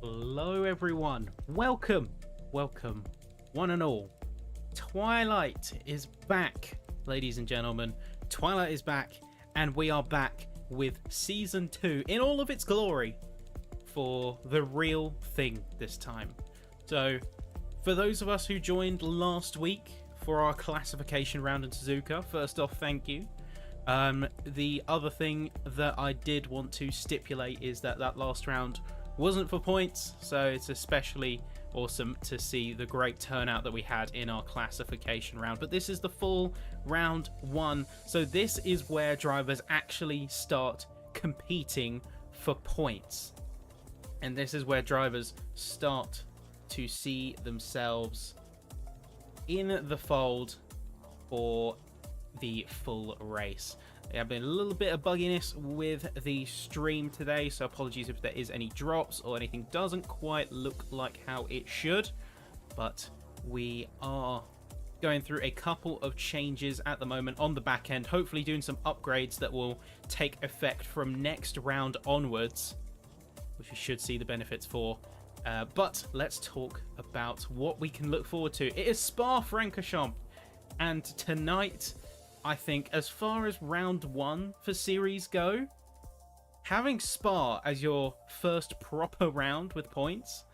Hello everyone, welcome, one and all. Twilight is back, ladies and gentlemen. Twilight is back, and we are back with Season 2 in all of its glory for the real thing this time. So, for those of us who joined last week for our classification round in Suzuka, first off, thank you. The other thing that I did want to stipulate is that last round wasn't for points, so it's especially awesome to see the great turnout that we had in our classification round. But this is the full round one, so this is where drivers actually start competing for points, and this is where drivers start to see themselves in the fold for the full race. There have been a little bit of bugginess with the stream today, so apologies if there is any drops or anything doesn't quite look like how it should, but we are going through a couple of changes at the moment on the back end, hopefully doing some upgrades that will take effect from next round onwards, which we should see the benefits for. But let's talk about what we can look forward to. It is Spa Franchorchamps, and tonight, I think, as far as round one for series go, having Spa as your first proper round with points,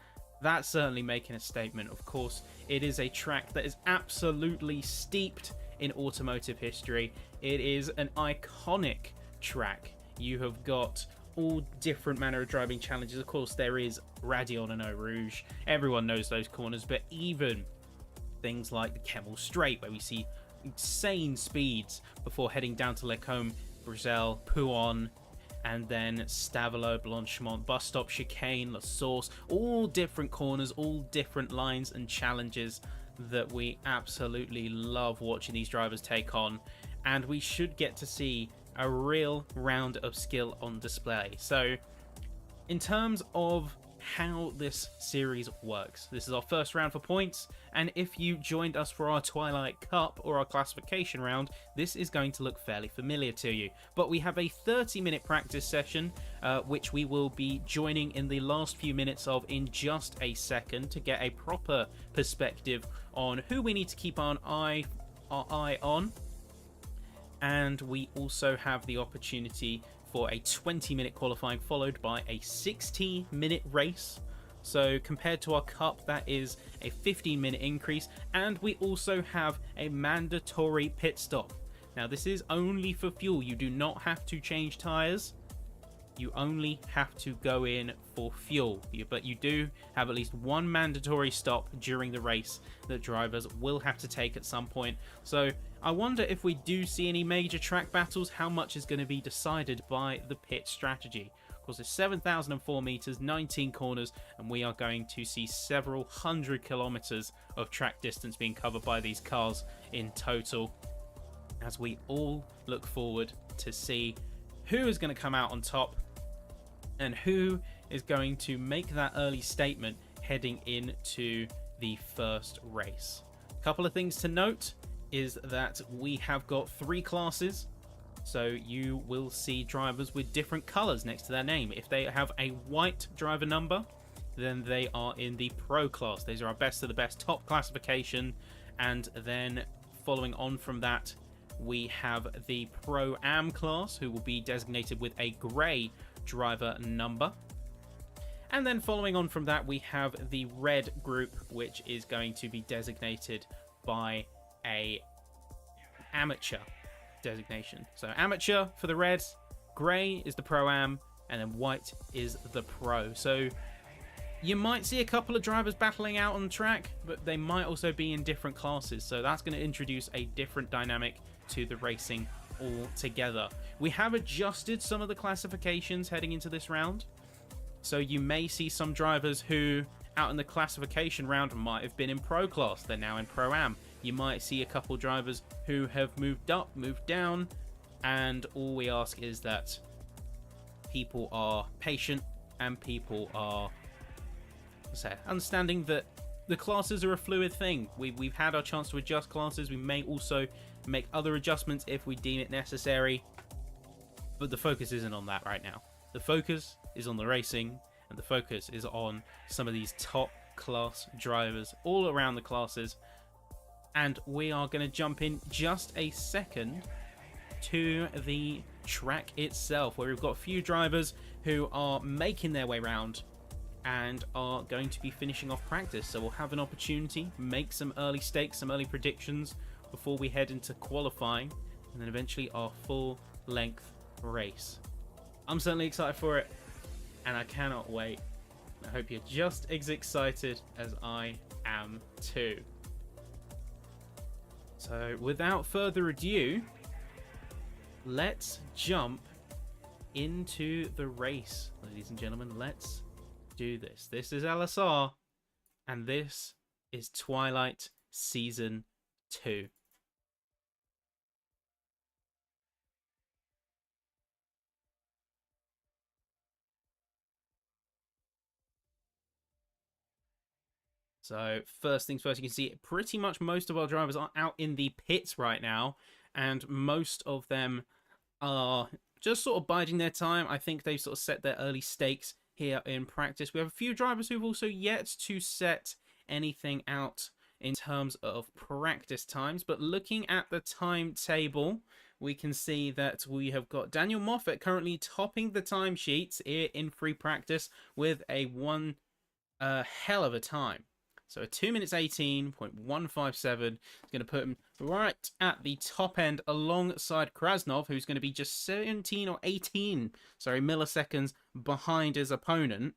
that's certainly making a statement. Of course, it is a track that is absolutely steeped in automotive history. It is an iconic track. You have got all different manner of driving challenges. Of course, there is Radion and Eau Rouge. Everyone knows those corners, but even things like the Kemmel Straight, where we see insane speeds before heading down to Lecombe, Briselle, Pouon, and then Stavelot, Blanchimont, Bus Stop, Chicane, La Source, all different corners, all different lines and challenges that we absolutely love watching these drivers take on, and we should get to see a real round of skill on display. So in terms of how this series works, this is our first round for points, and if you joined us for our Twilight Cup or our classification round, this is going to look fairly familiar to you. But we have a 30-minute practice session, which we will be joining in the last few minutes of in just a second to get a proper perspective on who we need to keep our eye on. And we also have the opportunity for a 20-minute qualifying followed by a 60-minute race. So compared to our cup, that is a 15-minute increase, and we also have a mandatory pit stop. Now this is only for fuel. You do not have to change tires. You only have to go in for fuel, but you do have at least one mandatory stop during the race that drivers will have to take at some point. So I wonder if we do see any major track battles, how much is going to be decided by the pit strategy. Of course, it's 7,004 meters, 19 corners, and we are going to see several hundred kilometers of track distance being covered by these cars in total, as we all look forward to see who is going to come out on top and who is going to make that early statement heading into the first race. A couple of things to note is that we have got 3 classes, so you will see drivers with different colors next to their name. If they have a white driver number, then they are in the pro class. These are our best of the best, top classification. And then following on from that, we have the Pro-Am class, who will be designated with a grey driver number. And then following on from that, we have the red group, which is going to be designated by a amateur designation. So amateur for the reds, grey is the Pro-Am, and then white is the pro. So you might see a couple of drivers battling out on the track, but they might also be in different classes, so that's going to introduce a different dynamic to the racing altogether. We have adjusted some of the classifications heading into this round, so you may see some drivers who out in the classification round might have been in pro class, they're now in Pro-Am. You might see a couple drivers who have moved up, moved down, and all we ask is that people are patient and people are understanding that the classes are a fluid thing. We've had our chance to adjust classes. We may also make other adjustments if we deem it necessary, but the focus isn't on that right now. The focus is on the racing, and But the focus is on some of these top class drivers all around the classes. And we are going to jump in just a second to the track itself, where we've got a few drivers who are making their way around and are going to be finishing off practice. So we'll have an opportunity, make some early stakes, some early predictions before we head into qualifying, and then eventually our full length race. I'm certainly excited for it, and I cannot wait. I hope you're just as excited as I am too. So without further ado, let's jump into the race, ladies and gentlemen. Let's do this. This is LSR, and this is Twilight Season 2. So first things first, you can see pretty much most of our drivers are out in the pits right now, and most of them are just sort of biding their time. I think they've sort of set their early stakes here in practice. We have a few drivers who've also yet to set anything out in terms of practice times, but looking at the timetable, we can see that we have got Daniel Moffat currently topping the timesheets here in free practice with a hell of a time. So a 2 minutes 18.157 is going to put him right at the top end alongside Krasnov, who's going to be just 17 or 18, milliseconds behind his opponent.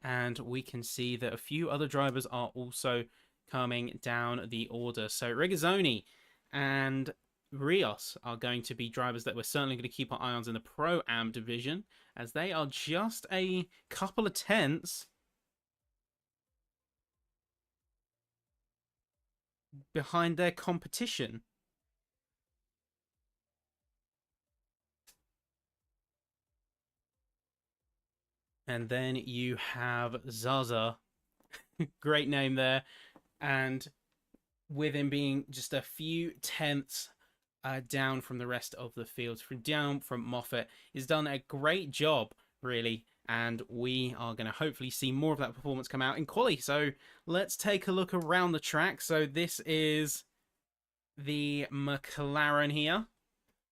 And we can see that a few other drivers are also coming down the order. So Regazzoni and Rios are going to be drivers that we're certainly going to keep our eye on in the Pro-Am division, as they are just a couple of tenths behind their competition. And then you have Zaza, great name there, and with him being just a few tenths down from the rest of the field, down from Moffat. He's done a great job, really, and we are going to hopefully see more of that performance come out in quali. So let's take a look around the track. So this is the McLaren here,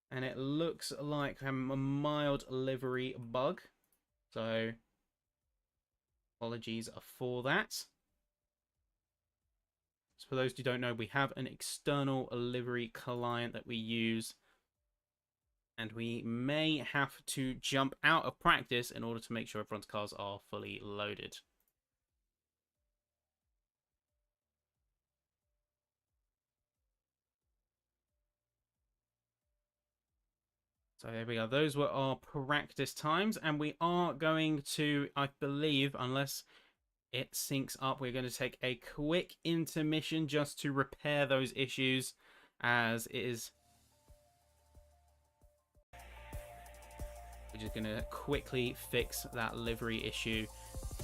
and it looks like a mild livery bug. So apologies for that. So for those who don't know, we have an external livery client that we use, and we may have to jump out of practice in order to make sure everyone's cars are fully loaded. So there we go. Those were our practice times, and we are going to, I believe, unless it syncs up, we're going to take a quick intermission just to repair those issues, as it is. We're just going to quickly fix that livery issue.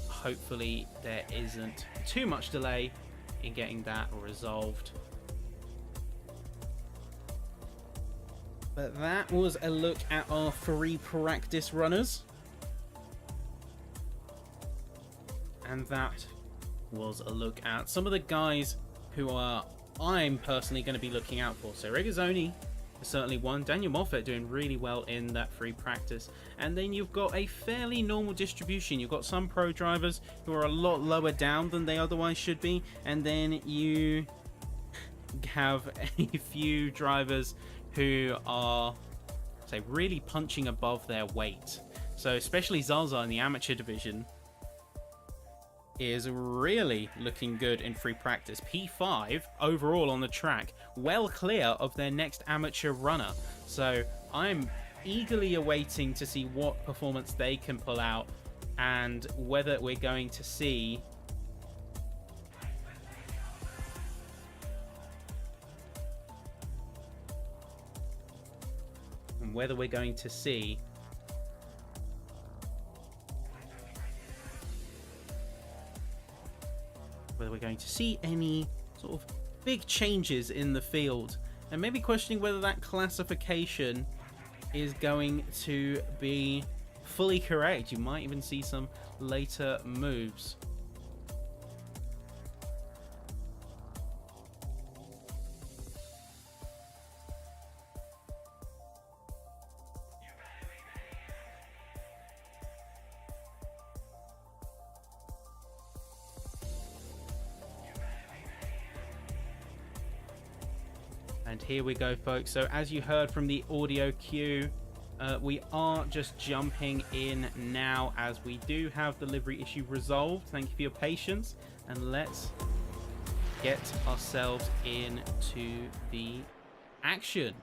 Hopefully there isn't too much delay in getting that resolved. But that was a look at our free practice runners. And that was a look at some of the guys who I'm personally going to be looking out for. So Regazzoni is certainly one. Daniel Moffat doing really well in that free practice. And then you've got a fairly normal distribution. You've got some pro drivers who are a lot lower down than they otherwise should be. And then you have a few drivers who are, say, really punching above their weight. So especially Zaza in the amateur division is really looking good in free practice. P5 overall on the track, well clear of their next amateur runner. So I'm eagerly awaiting to see what performance they can pull out, and whether we're going to see any sort of big changes in the field and maybe questioning whether that classification is going to be fully correct. You might even see some later moves. And here we go, folks. So as you heard from the audio cue, we are just jumping in now as we do have the livery issue resolved. Thank you for your patience, and let's get ourselves into the action.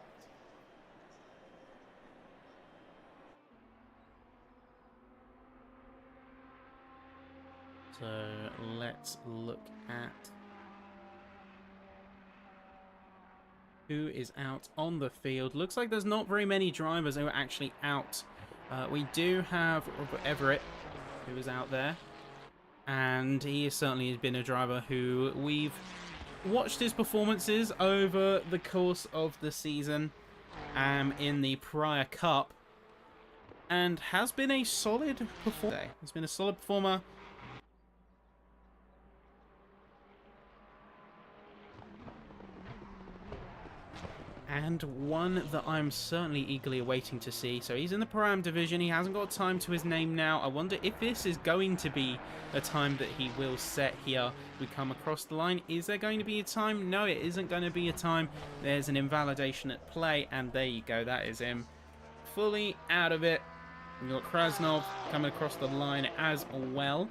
So let's look at who is out on the field. Looks like there's not very many drivers who are actually out. We do have Everett, who is out there, and he certainly has been a driver who we've watched his performances over the course of the season in the prior cup, and has been a solid performer. Has been a solid performer. And one that I'm certainly eagerly awaiting to see. So he's in the Pro-Am division. He hasn't got time to his name now. I wonder if this is going to be a time that he will set here. We come across the line. Is there going to be a time? No, it isn't going to be a time. There's an invalidation at play. And there you go. That is him fully out of it. We've got Krasnov coming across the line as well.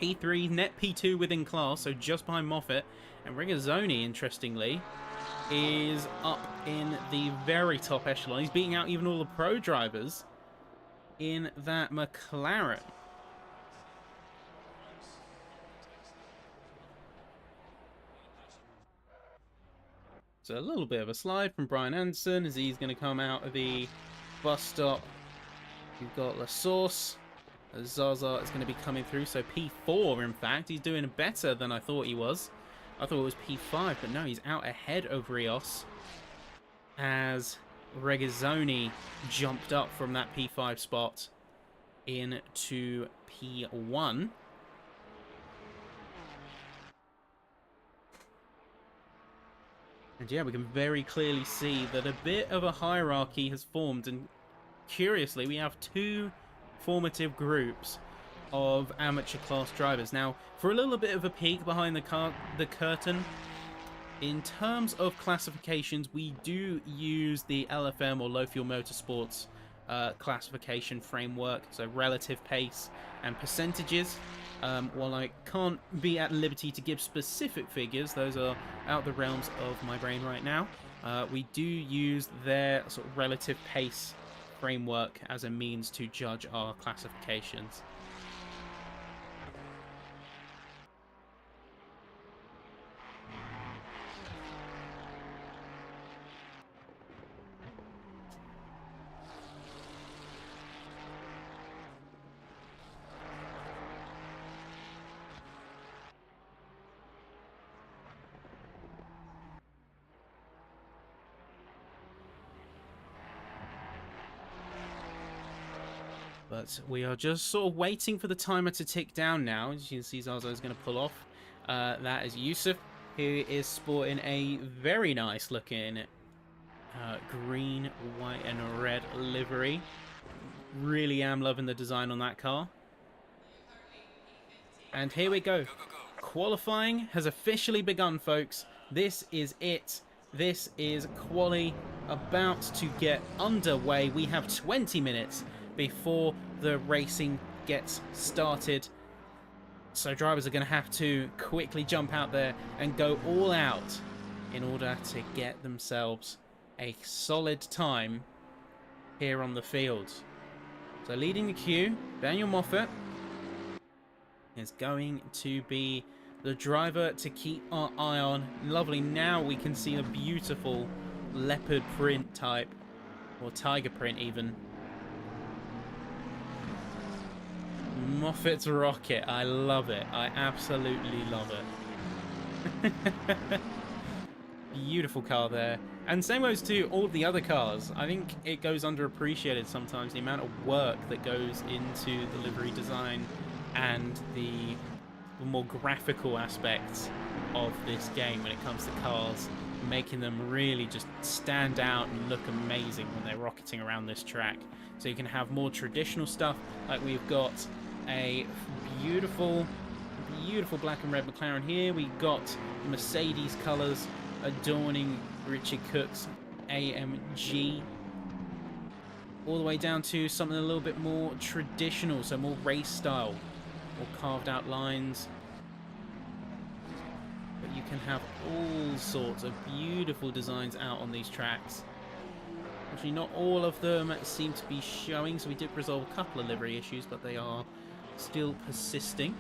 P3, net P2 within class. So just behind Moffat. And Regazzoni, interestingly, is up in the very top echelon. He's beating out even all the pro drivers in that McLaren. So a little bit of a slide from Brian Anderson as he's going to come out of the bus stop. We've got La Source. Zaza is going to be coming through. So P4, in fact. He's doing better than I thought he was. I thought it was P5, but no, he's out ahead of Rios as Regazzoni jumped up from that P5 spot into P1. And yeah, we can very clearly see that a bit of a hierarchy has formed, and curiously, we have two formative groups of amateur class drivers. Now, for a little bit of a peek behind the curtain, in terms of classifications, we do use the LFM or low fuel motorsports classification framework, so relative pace and percentages. While I can't be at liberty to give specific figures, those are out the realms of my brain right now, we do use their sort of relative pace framework as a means to judge our classifications. But we are just sort of waiting for the timer to tick down now. As you can see, Zaza is going to pull off. That is Yusuf, who is sporting a very nice looking green, white and red livery. Really am loving the design on that car. And here we go. Qualifying has officially begun, folks. This is it. This is quali about to get underway. We have 20 minutes before the racing gets started. So drivers are going to have to quickly jump out there and go all out in order to get themselves a solid time here on the field. So leading the queue, Daniel Moffat is going to be the driver to keep our eye on. Lovely, now we can see a beautiful leopard print type, or tiger print even. Moffat's rocket, I love it. I absolutely love it. Beautiful car there. And same goes to all the other cars. I think it goes underappreciated sometimes, the amount of work that goes into the livery design and the more graphical aspects of this game when it comes to cars, making them really just stand out and look amazing when they're rocketing around this track. So you can have more traditional stuff, like we've got a beautiful black and red McLaren here. We've got Mercedes colours adorning Richard Cook's AMG, all the way down to something a little bit more traditional, so more race style, more carved out lines. But you can have all sorts of beautiful designs out on these tracks. Actually, not all of them seem to be showing, so we did resolve a couple of livery issues, but they are still persisting.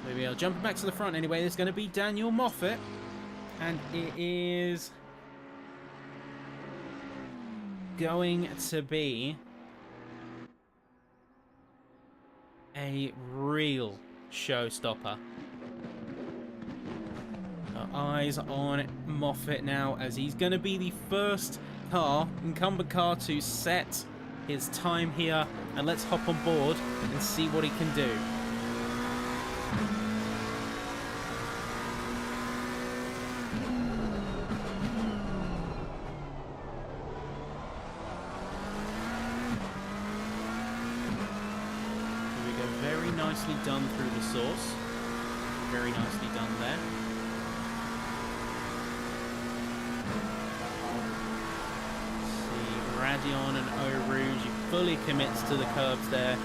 There we are, jumping back to the front anyway. There's going to be Daniel Moffat, and it is going to be a real showstopper. Eyes on Moffat now, as he's going to be the first incumbent car to set his time here, and let's hop on board and see what he can do. Here we go, very nicely done through the source, very nicely done there. Radion and Eau Rouge, he fully commits to the curves there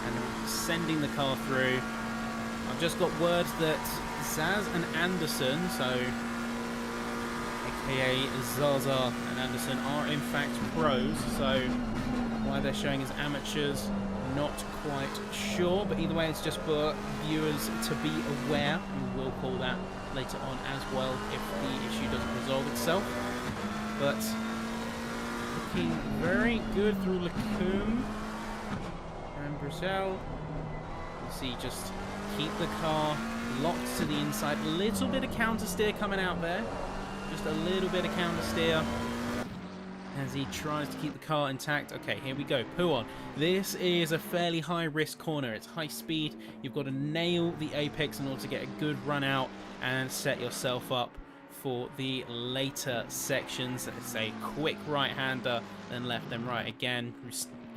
and sending the car through. I've just got word that Zaz and Anderson, so aka Zaza and Anderson, are in fact pros, so why they're showing as amateurs, not quite sure, but either way it's just for viewers to be aware. We will call that later on as well if the issue doesn't resolve itself. But looking very good through Lacombe and Bruxelles. You see, just keep the car locked to the inside. A little bit of counter steer coming out there. Just a little bit of counter steer as he tries to keep the car intact. Okay, here we go. Pouon. This is a fairly high risk corner. It's high speed. You've got to nail the apex in order to get a good run out and set yourself up for the later sections. It's a quick right-hander, then left, then right again,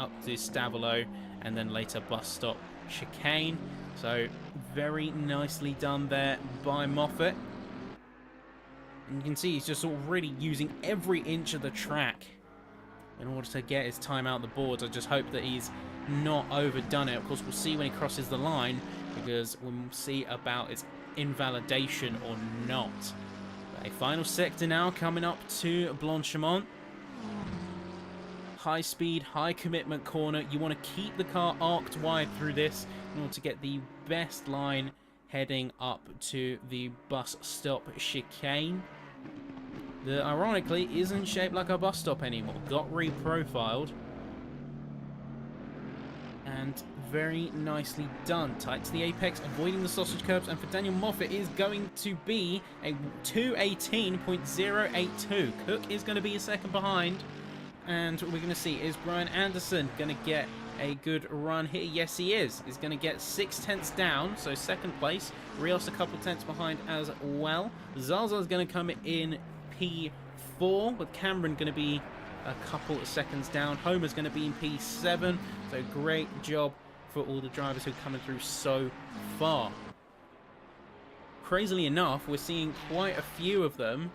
up to Stavolo, and then later bus stop chicane. So very nicely done there by Moffat. And you can see he's just already using every inch of the track in order to get his time out the boards. I just hope that he's not overdone it. Of course, we'll see when he crosses the line, because we'll see about its invalidation or not. A final sector now coming up to Blanchimont. High speed, high commitment corner. You want to keep the car arced wide through this in order to get the best line heading up to the bus stop chicane. That ironically isn't shaped like a bus stop anymore. Got reprofiled. And very nicely done. Tight to the apex, avoiding the sausage curbs, and for Daniel Moffat is going to be a 218.082. Cook is going to be a second behind, and we're going to see, is Brian Anderson going to get a good run here? Yes, he is. He's going to get 6 tenths down, so second place. Rios a couple tenths behind as well. Zaza is going to come in P4, with Cameron going to be a couple of seconds down. Homer's going to be in P7, so great job for all the drivers who are coming through so far. Crazily enough, we're seeing quite a few of them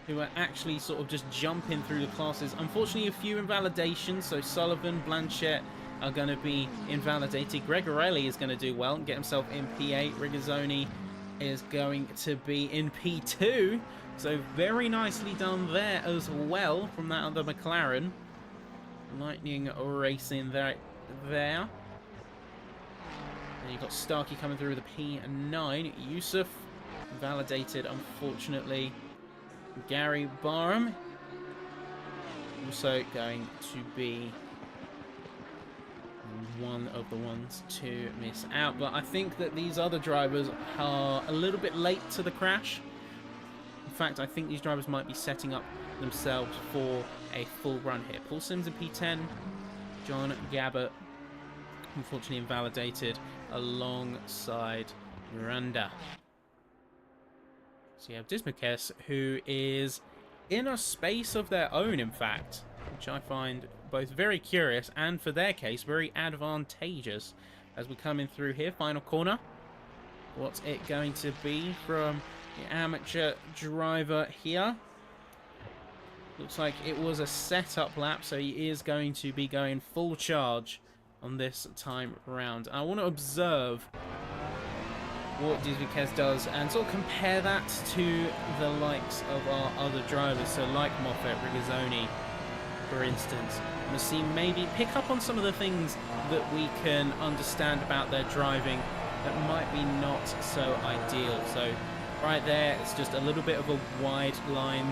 who are actually sort of just jumping through the classes. Unfortunately, a few invalidations, so Sullivan, Blanchett are going to be invalidated. Gregorelli is going to do well and get himself in P8. Rigazzoni is going to be in P2, so very nicely done there as well from that other McLaren. Lightning Racing there. And you've got Starkey coming through with a P9. Yusuf validated, unfortunately. Gary Barham also going to be one of the ones to miss out. But I think that these other drivers are a little bit late to the crash. fact, I think these drivers might be setting up themselves for a full run here. Paul Sims in P10, John Gabbert, unfortunately invalidated, alongside Miranda. So you have Dismukes, who is in a space of their own, in fact, which I find both very curious and, for their case, very advantageous. As we come in through here, final corner. What's it going to be from the amateur driver here? Looks like it was a setup lap, so he is going to be going full charge on this time round. I want to observe what Dismukes does and sort of compare that to the likes of our other drivers. So like Moffat, Rigazzoni, for instance. I'm going to see maybe pick up on some of the things that we can understand about their driving that might be not so ideal. So right there, it's just a little bit of a wide line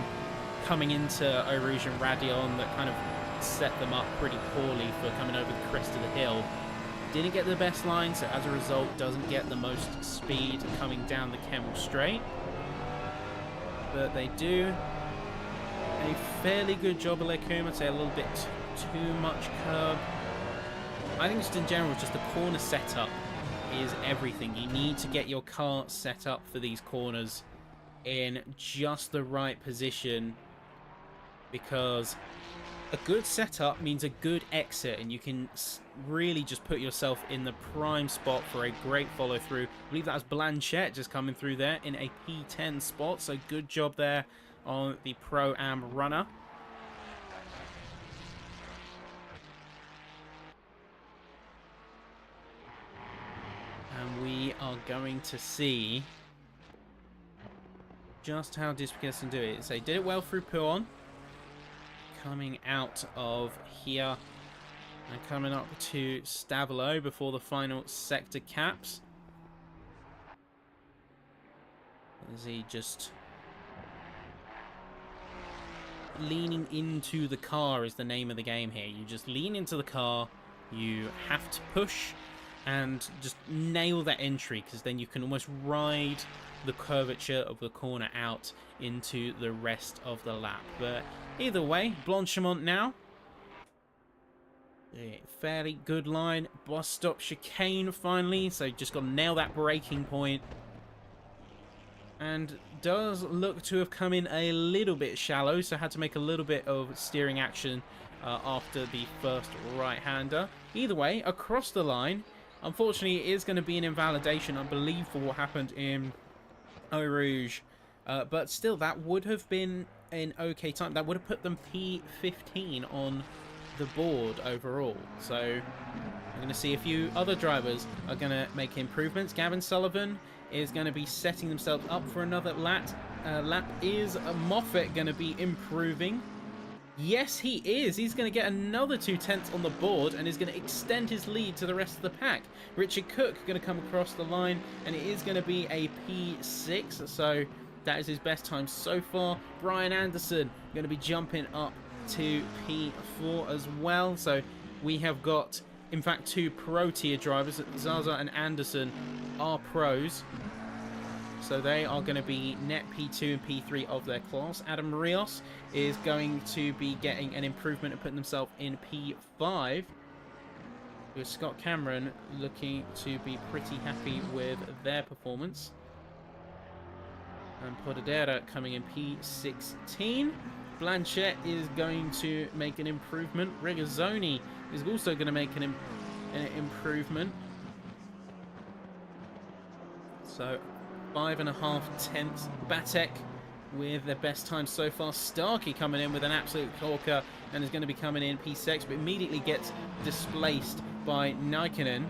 coming into Eau Rouge and Radion that kind of set them up pretty poorly for coming over the crest of the hill. Didn't get the best line, so as a result doesn't get the most speed coming down the Kemmel Straight. But they do a fairly good job of Lecum. I'd say a little bit too much curb. I think just in general, just the corner setup is everything. You need to get your car set up for these corners in just the right position, because a good setup means a good exit, and you can really just put yourself in the prime spot for a great follow through. I believe that was Blanchette just coming through there in a P10 spot, so good job there on the Pro-Am runner. And we are going to see just how Dismukes can do it. So they did it well through Pouhon. Coming out of here and coming up to Stavelot before the final sector caps. Is he just leaning into the car is the name of the game here. You just lean into the car, you have to push and just nail that entry, because then you can almost ride the curvature of the corner out into the rest of the lap. But either way, Blanchemont now. A fairly good line. Bus stop chicane finally, so just got to nail that braking point. And does look to have come in a little bit shallow, so had to make a little bit of steering action after the first right-hander. Either way, across the line. Unfortunately, it is going to be an invalidation, I believe, for what happened in Eau Rouge. But still, that would have been an okay time. That would have put them P15 on the board overall. So I'm going to see a few other drivers are going to make improvements. Gavin Sullivan is going to be setting themselves up for another lap. Is Moffat going to be improving? Yes, he is. He's going to get another 2/10 on the board and is going to extend his lead to the rest of the pack. Richard Cook going to come across the line, and it is going to be a P6, so that is his best time so far. Brian Anderson going to be jumping up to P4 as well. So we have got, in fact, two pro tier drivers. Zaza and Anderson are pros, so they are going to be net P2 and P3 of their class. Adam Rios is going to be getting an improvement and putting themselves in P5, with Scott Cameron looking to be pretty happy with their performance. And Podadera coming in P16. Blanchette is going to make an improvement. Regazzoni is also going to make an improvement. So 5.5 tenths. Batek with their best time so far. Starkey coming in with an absolute corker and is going to be coming in P6, but immediately gets displaced by Nikkonen,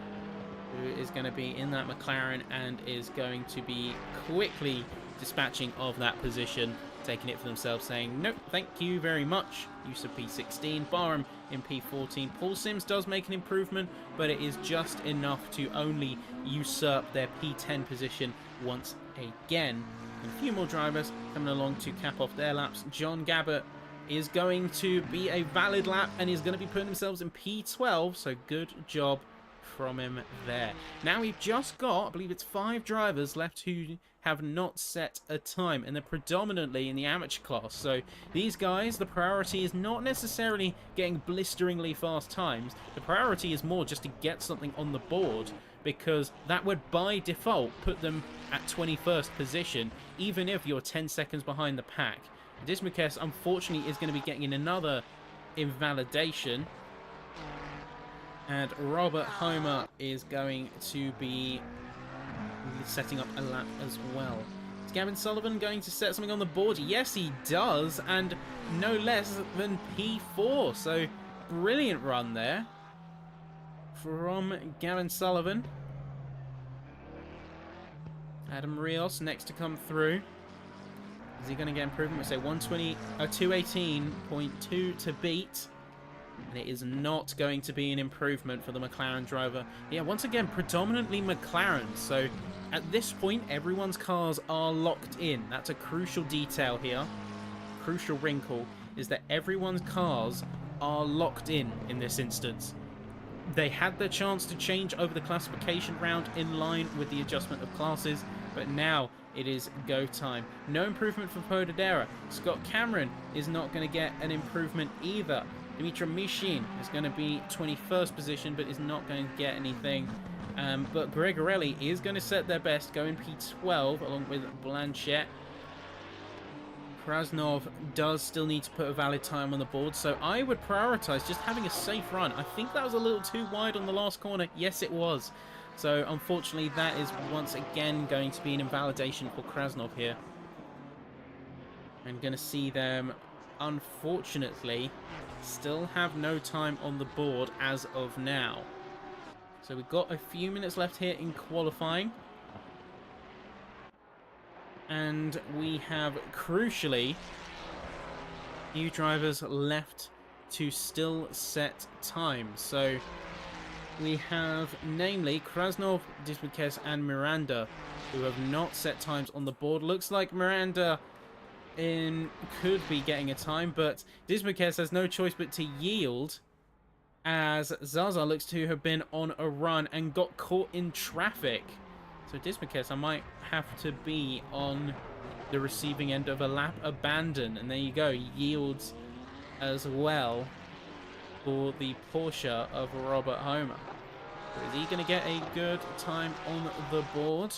who is going to be in that McLaren and is going to be quickly dispatching of that position, taking it for themselves, saying nope, thank you very much. Use of P16. Barham in P14. Paul Sims does make an improvement, but it is just enough to only usurp their P10 position once again. And a few more drivers coming along to cap off their laps. John Gabbert is going to be a valid lap and is going to be putting themselves in P12, so good job from him there. Now we've just got, I believe it's 5 drivers left who have not set a time, and they're predominantly in the amateur class. So these guys, the priority is not necessarily getting blisteringly fast times. The priority is more just to get something on the board, because that would by default put them at 21st position, even if you're 10 seconds behind the pack. Dismukes, unfortunately, is going to be getting another invalidation. And Robert Homer is going to be setting up a lap as well. Is Gavin Sullivan going to set something on the board? Yes, he does, and no less than P4. So, brilliant run there from Gavin Sullivan. Adam Rios next to come through. Is he going to get improvement? We say 218.2 to beat. And it is not going to be an improvement for the McLaren driver. Yeah, once again, predominantly McLaren. So at this point, everyone's cars are locked in. That's a crucial detail here. Crucial wrinkle is that everyone's cars are locked in this instance. They had their chance to change over the classification round in line with the adjustment of classes, but now it is go time. No improvement for Podadera. Scott Cameron is not going to get an improvement either. Dimitra Mishin is going to be 21st position, but is not going to get anything. But Gregorelli is going to set their best, going P12 along with Blanchett. Krasnov does still need to put a valid time on the board, so I would prioritise just having a safe run. I think that was a little too wide on the last corner. Yes, it was. So unfortunately, that is once again going to be an invalidation for Krasnov here. I'm going to see them, unfortunately, still have no time on the board as of now. So we've got a few minutes left here in qualifying. And we have, crucially, new drivers left to still set time. So we have, namely, Krasnov, Dismukes, and Miranda, who have not set times on the board. Looks like Miranda could be getting a time, but Dismukes has no choice but to yield, as Zaza looks to have been on a run and got caught in traffic. So Dismukes, I might have to be on the receiving end of a lap abandon, and there you go, yields as well for the Porsche of Robert Homer. Is he going to get a good time on the board?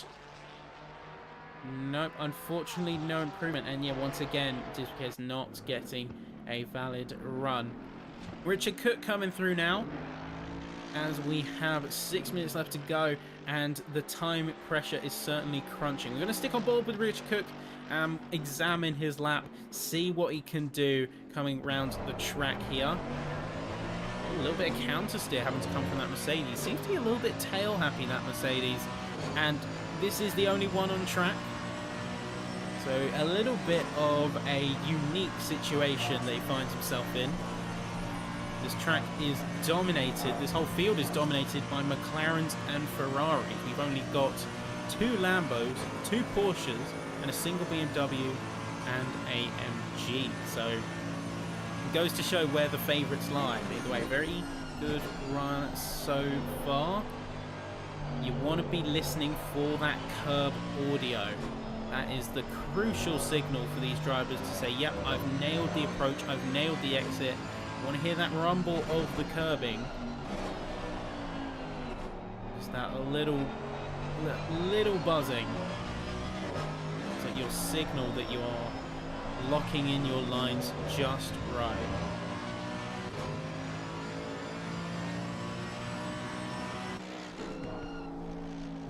Nope, unfortunately no improvement. And yeah, once again, Dismukes not getting a valid run. Richard Cook coming through now, as we have 6 minutes left to go, and the time pressure is certainly crunching. We're going to stick on board with Richard Cook, examine his lap, see what he can do coming round the track here. A little bit of counter steer having to come from that Mercedes. Seems to be a little bit tail happy, that Mercedes, and this is the only one on track. So a little bit of a unique situation that he finds himself in. This track is dominated, this whole field is dominated by McLarens and Ferraris. We've only got 2 Lambos, 2 Porsches, and a single BMW and AMG. So it goes to show where the favourites lie. Either way, very good run so far. You want to be listening for that curb audio. That is the crucial signal for these drivers to say, yep, I've nailed the approach, I've nailed the exit. Want to hear that rumble of the curbing? Just that little buzzing. So your signal that you are locking in your lines just right.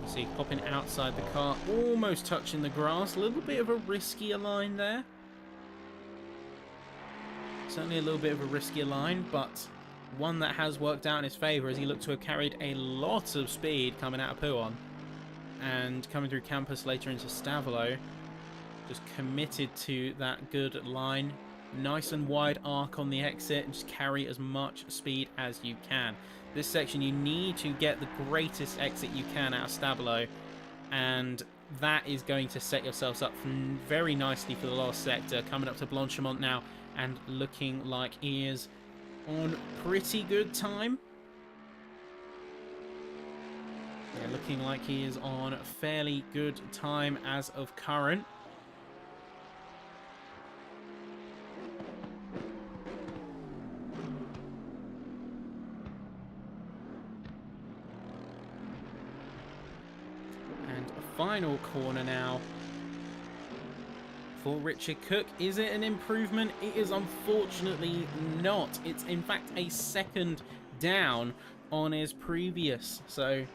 You see, popping outside the car, almost touching the grass. A little bit of a riskier line there. Certainly a little bit of a riskier line, but one that has worked out in his favour, as he looked to have carried a lot of speed coming out of Pouon and coming through Campus later into Stavolo. Just committed to that good line. Nice and wide arc on the exit, and just carry as much speed as you can. This section, you need to get the greatest exit you can out of Stabilo, and that is going to set yourselves up very nicely for the last sector. Coming up to Blanchimont now, and looking like he is on pretty good time. Yeah, looking like he is on fairly good time as of current. And a final corner now for Richard Cook. Is it an improvement? It is unfortunately not. It's in fact a second down on his previous. So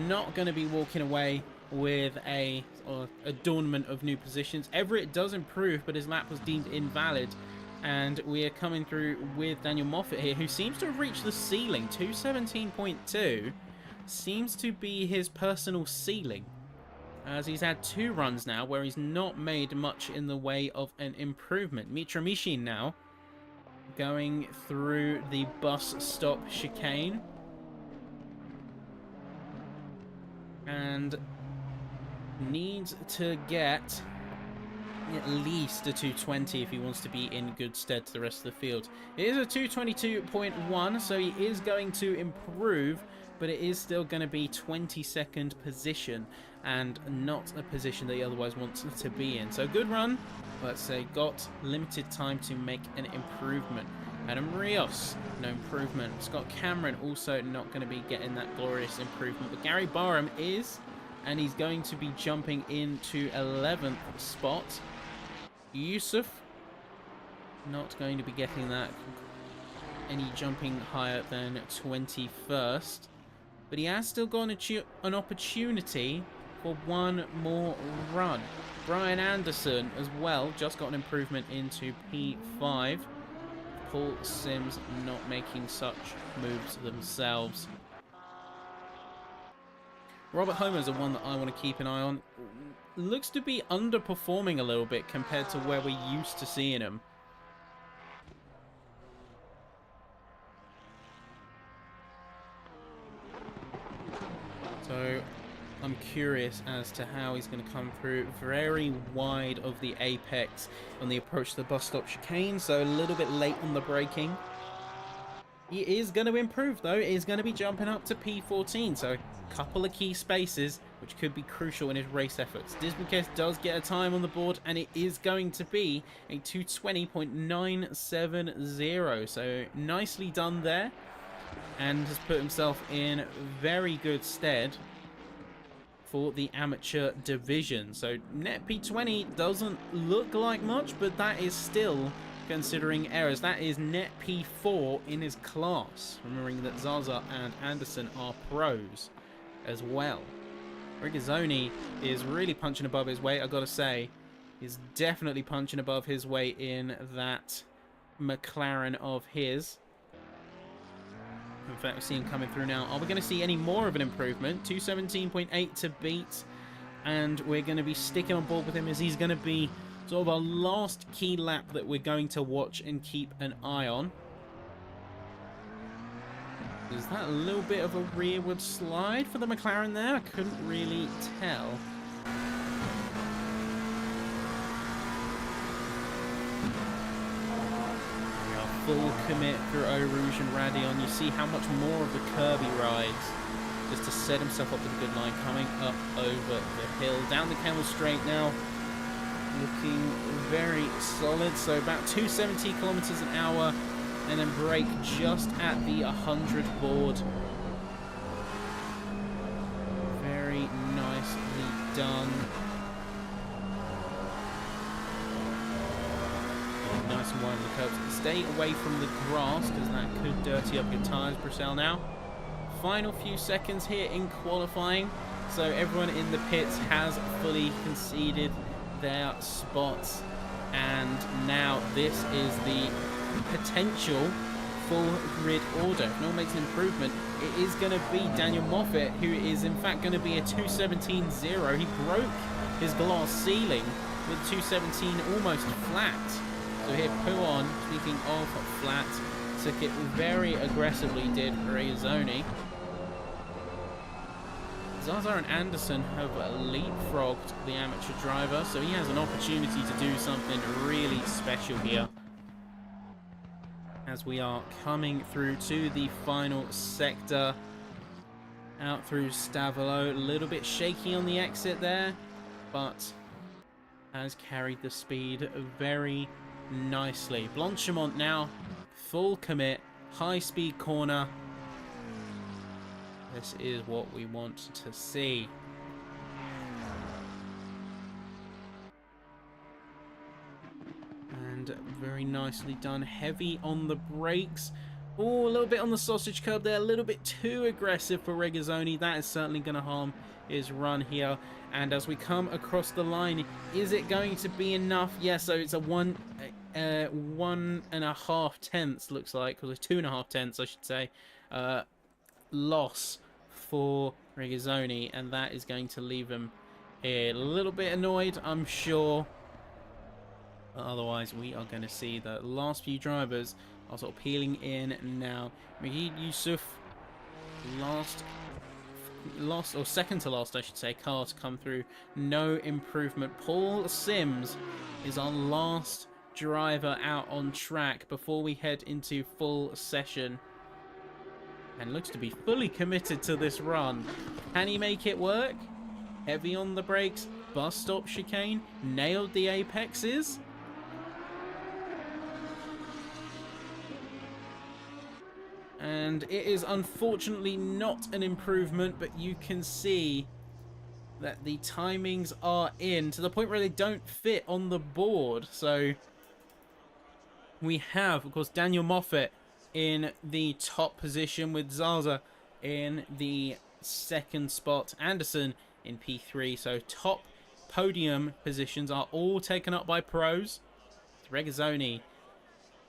not going to be walking away with a adornment of new positions. Everett does improve, but his lap was deemed invalid. And we are coming through with Daniel Moffat here, who seems to have reached the ceiling. 217.2 seems to be his personal ceiling, as he's had 2 runs now where he's not made much in the way of an improvement. Mitra Mishin now going through the bus stop chicane. And needs to get at least a 220 if he wants to be in good stead to the rest of the field. It is a 222.1, so he is going to improve, but it is still going to be 22nd position and not a position that he otherwise wants to be in. So good run, but got limited time to make an improvement. Adam Rios, no improvement. Scott Cameron also not going to be getting that glorious improvement, but Gary Barham is, and he's going to be jumping into 11th spot. Yusuf not going to be getting that any jumping higher than 21st, but he has still got an opportunity for one more run. Brian Anderson as well just got an improvement into P5. Paul Sims not making such moves themselves. Robert Homer is the one that I want to keep an eye on. Looks to be underperforming a little bit compared to where we're used to seeing him. So I'm curious as to how he's going to come through. Very wide of the apex on the approach to the bus stop chicane, so a little bit late on the braking. He is going to improve though. He is going to be jumping up to P14, so a couple of key spaces which could be crucial in his race efforts. Dismuquez does get a time on the board, and it is going to be a 220.970, so nicely done there, and has put himself in very good stead for the amateur division. So net P20 doesn't look like much, but that is still, considering errors, that is net P4 in his class, remembering that Zaza and Anderson are pros as well. Rigazzoni is really punching above his weight, I've got to say. He's definitely punching above his weight in that McLaren of his. In fact, we see him coming through now. Are we going to see any more of an improvement? 217.8 to beat. And we're going to be sticking on board with him, as he's going to be sort of our last key lap that we're going to watch and keep an eye on. Is that a little bit of a rearward slide for the McLaren there? I couldn't really tell. Full commit through Eau Rouge and Radion. You see how much more of the curb he rides just to set himself up with a good line, coming up over the hill. Down the Camel Straight now, looking very solid. So about 270 kilometers an hour, and then brake just at the 100 board. Very nicely done. Nice and wide on the curbs. Stay away from the grass, because that could dirty up your tyres, Brissell now. Final few seconds here in qualifying. So everyone in the pits has fully conceded their spots. And now this is the potential full grid order. If no one makes an improvement, it is going to be Daniel Moffat, who is in fact going to be a 217.0. He broke his glass ceiling with 217 almost flat. So here, Pouon, speaking of flat, took it very aggressively, did Regazzoni. Zaza and Anderson have leapfrogged the amateur driver, so he has an opportunity to do something really special here. As we are coming through to the final sector. out through Stavolo. A little bit shaky on the exit there, but has carried the speed very nicely. Blanchimont now, full commit, high speed corner. This is what we want to see. And very nicely done. Heavy on the brakes. Oh, a little bit on the sausage curb there. A little bit too aggressive for Regazzoni. That is certainly going to harm his run here. And as we come across the line, is it going to be enough? Yeah, so it's a 1.5 tenths, looks like. Or 2.5 tenths, I should say. Loss for Regazzoni. And that is going to leave him a little bit annoyed, I'm sure. Otherwise, we are going to see the last few drivers are sort of peeling in now. Mahid Yusuf, last or second to last, I should say, car to come through. No improvement. Paul Sims is our last driver out on track before we head into full session. And looks to be fully committed to this run. Can he make it work? Heavy on the brakes. Bus stop chicane. Nailed the apexes. And it is unfortunately not an improvement, but you can see that the timings are in to the point where they don't fit on the board. So we have, of course, Daniel Moffat in the top position with Zaza in the second spot. Anderson in P3. So top podium positions are all taken up by pros. Regazzoni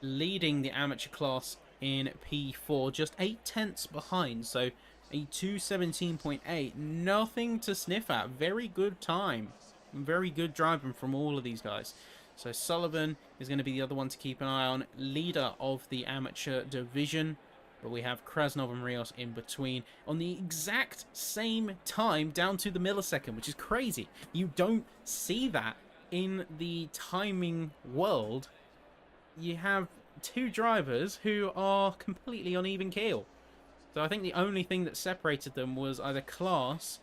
leading the amateur class in P4, just 8 tenths behind, so a 2:17.8, nothing to sniff at. Very good time, very good driving from all of these guys. So Sullivan is going to be the other one to keep an eye on, leader of the amateur division, but we have Krasnov and Rios in between on the exact same time, down to the millisecond, which is crazy. You don't see that in the timing world. You have two drivers who are completely on even keel. So I think the only thing that separated them was either class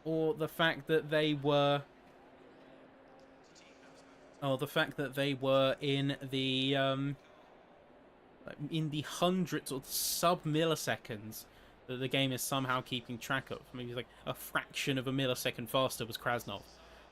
or the fact that they were in the hundreds or sub-milliseconds that the game is somehow keeping track of. Maybe like a fraction of a millisecond faster was Krasnov.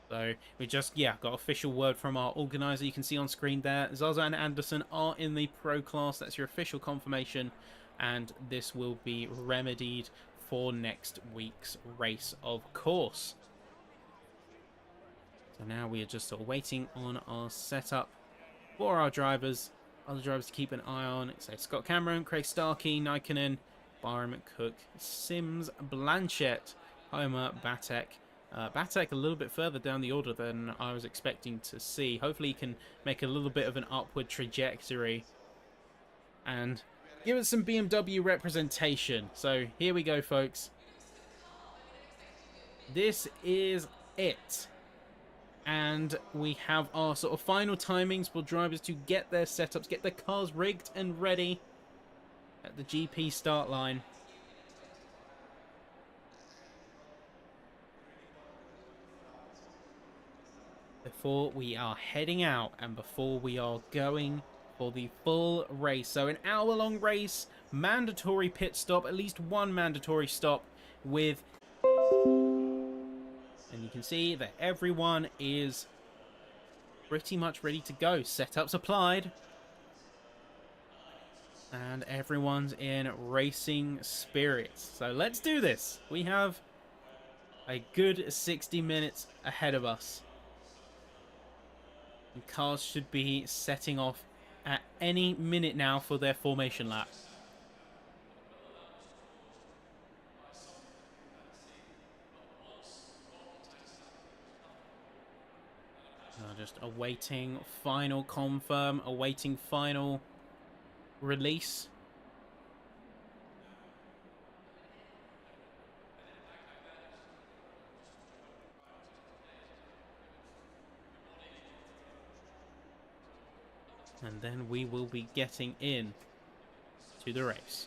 So we just, got official word from our organizer. You can see on screen there, Zaza and Anderson are in the pro class. That's your official confirmation. And this will be remedied for next week's race, of course. So now we are just sort of waiting on our setup for our drivers. Other drivers to keep an eye on. So Scott Cameron, Craig Starkey, Nikkonen, Byron Cook, Sims, Blanchett, Homer, Batek. Batek a little bit further down the order than I was expecting to see. Hopefully he can make a little bit of an upward trajectory and give us some BMW representation. So here we go, folks. This is it. And we have our sort of final timings for drivers to get their setups, get their cars rigged and ready at the GP start line. Before we are heading out and before we are going for the full race. So an hour-long race, mandatory pit stop, at least one mandatory stop with... And you can see that everyone is pretty much ready to go. Setups applied. And everyone's in racing spirits. So let's do this. We have a good 60 minutes ahead of us. And cars should be setting off at any minute now for their formation lap. Just awaiting final confirm, awaiting final release. And then we will be getting in to the race.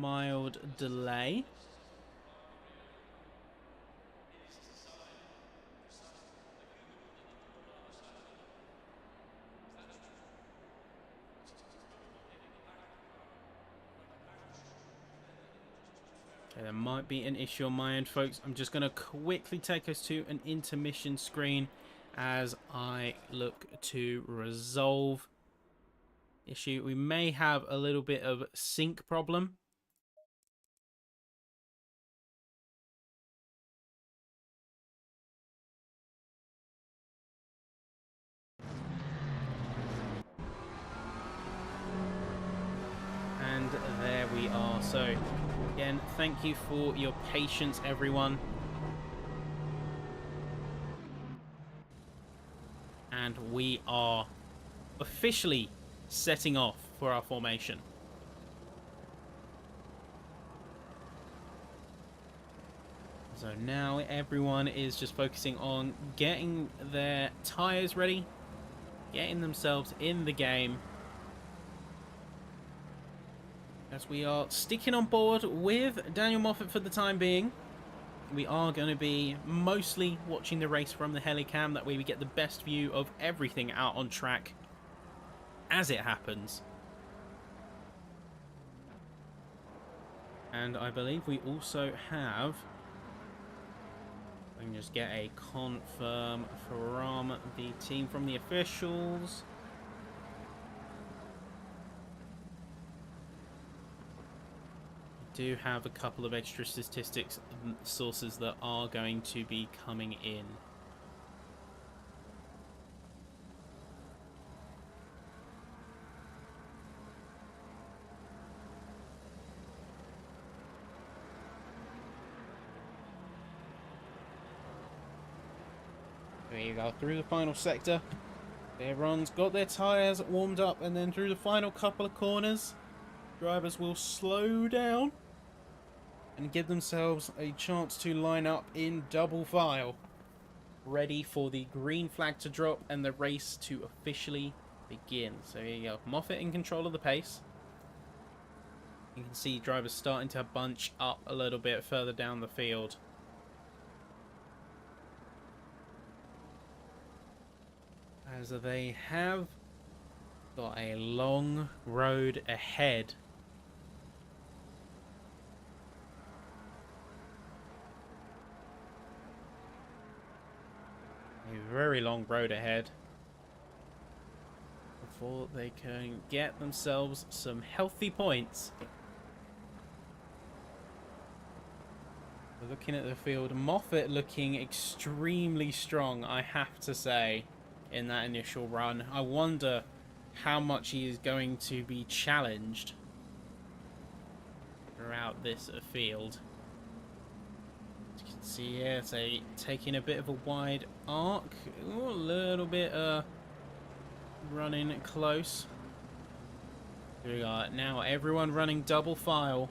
mild delay. Okay, there might be an issue on my end, folks. I'm just going to quickly take us to an intermission screen as I look to resolve issue. We may have a little bit of sync problem. And there we are. So again, thank you for your patience, everyone. And we are officially setting off for our formation. So now everyone is just focusing on getting their tires ready, getting themselves in the game, as we are sticking on board with Daniel Moffat for the time being. We are going to be mostly watching the race from the helicam, that way we get the best view of everything out on track as it happens. And I believe we also have, I can just get a confirm from the team, from the officials. We do have a couple of extra statistics sources that are going to be coming in. There you go, through the final sector. Everyone's got their tyres warmed up, and then through the final couple of corners, drivers will slow down and give themselves a chance to line up in double file, ready for the green flag to drop and the race to officially begin. So here you go, Moffat in control of the pace. You can see drivers starting to bunch up a little bit further down the field. As they have got a long road ahead. A very long road ahead before they can get themselves some healthy points. Looking at the field, Moffat looking extremely strong, I have to say, in that initial run. I wonder how much he is going to be challenged throughout this field. As you can see here, it's taking a bit of a wide arc. Ooh, a little bit running close. Here we are now, everyone running double file.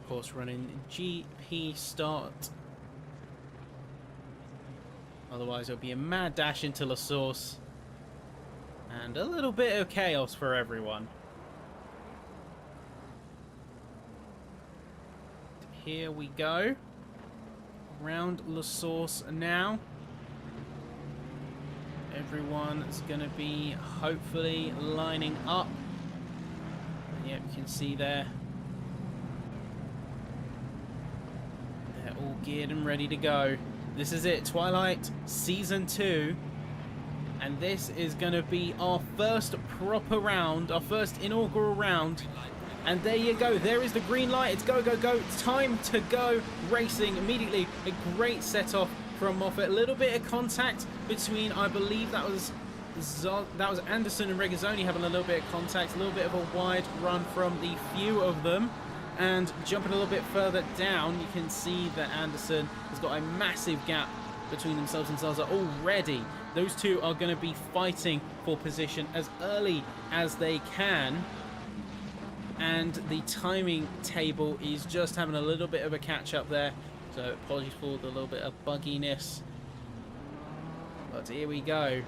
Of course, running GP start. Otherwise, it'll be a mad dash into La Source. And a little bit of chaos for everyone. Here we go. Around La Source now. Everyone's going to be hopefully lining up. Yep, you can see there. All geared and ready to go. This is it, Twilight Season 2. And this is going to be our first proper round, our first inaugural round. And there you go, there is the green light. It's go, go, go. It's time to go racing immediately. A great set off from Moffat. A little bit of contact between, I believe that was Anderson and Regazzoni having a little bit of contact. A little bit of a wide run from the few of them. And jumping a little bit further down, you can see that Anderson has got a massive gap between themselves and Zaza already. Those two are going to be fighting for position as early as they can. And the timing table is just having a little bit of a catch up there. So apologies for the little bit of bugginess. But here we go.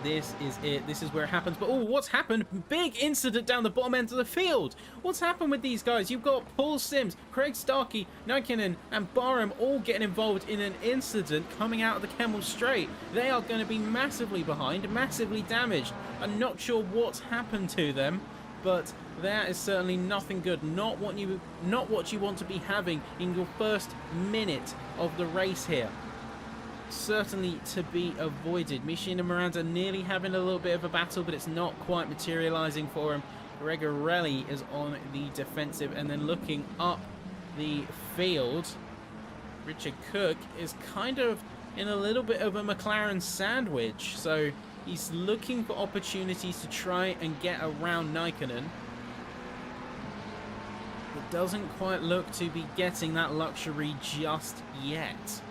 This is it. This is where it happens. But, oh, what's happened? Big incident down the bottom end of the field. What's happened with these guys? You've got Paul Sims, Craig Starkey, Nikinen, and Barham all getting involved in an incident coming out of the Kemmel Straight. They are going to be massively behind, massively damaged. I'm not sure what's happened to them, but that is certainly nothing good. Not what you want to be having in your first minute of the race here. Certainly to be avoided. Michelin and Miranda nearly having a little bit of a battle, but it's not quite materializing for him. Gregorelli is on the defensive, and then looking up the field, Richard Cook is kind of in a little bit of a McLaren sandwich, so he's looking for opportunities to try and get around Nikinen. It doesn't quite look to be getting that luxury just yet.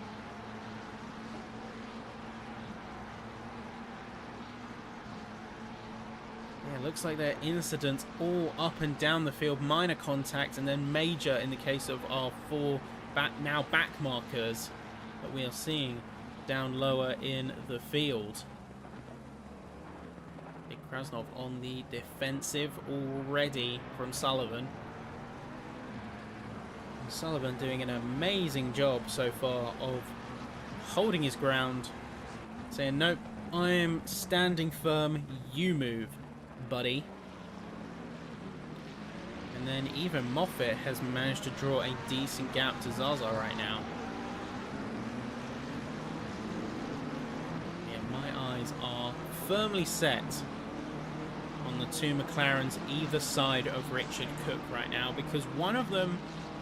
Yeah, looks like there are incidents all up and down the field, minor contact and then major in the case of our four back markers that we are seeing down lower in the field. Big Krasnov on the defensive already from Sullivan. Sullivan doing an amazing job so far of holding his ground, saying, nope, I am standing firm, you move, buddy. And then even Moffat has managed to draw a decent gap to Zaza right now. Yeah, my eyes are firmly set on the two McLarens either side of Richard Cook right now, because one of them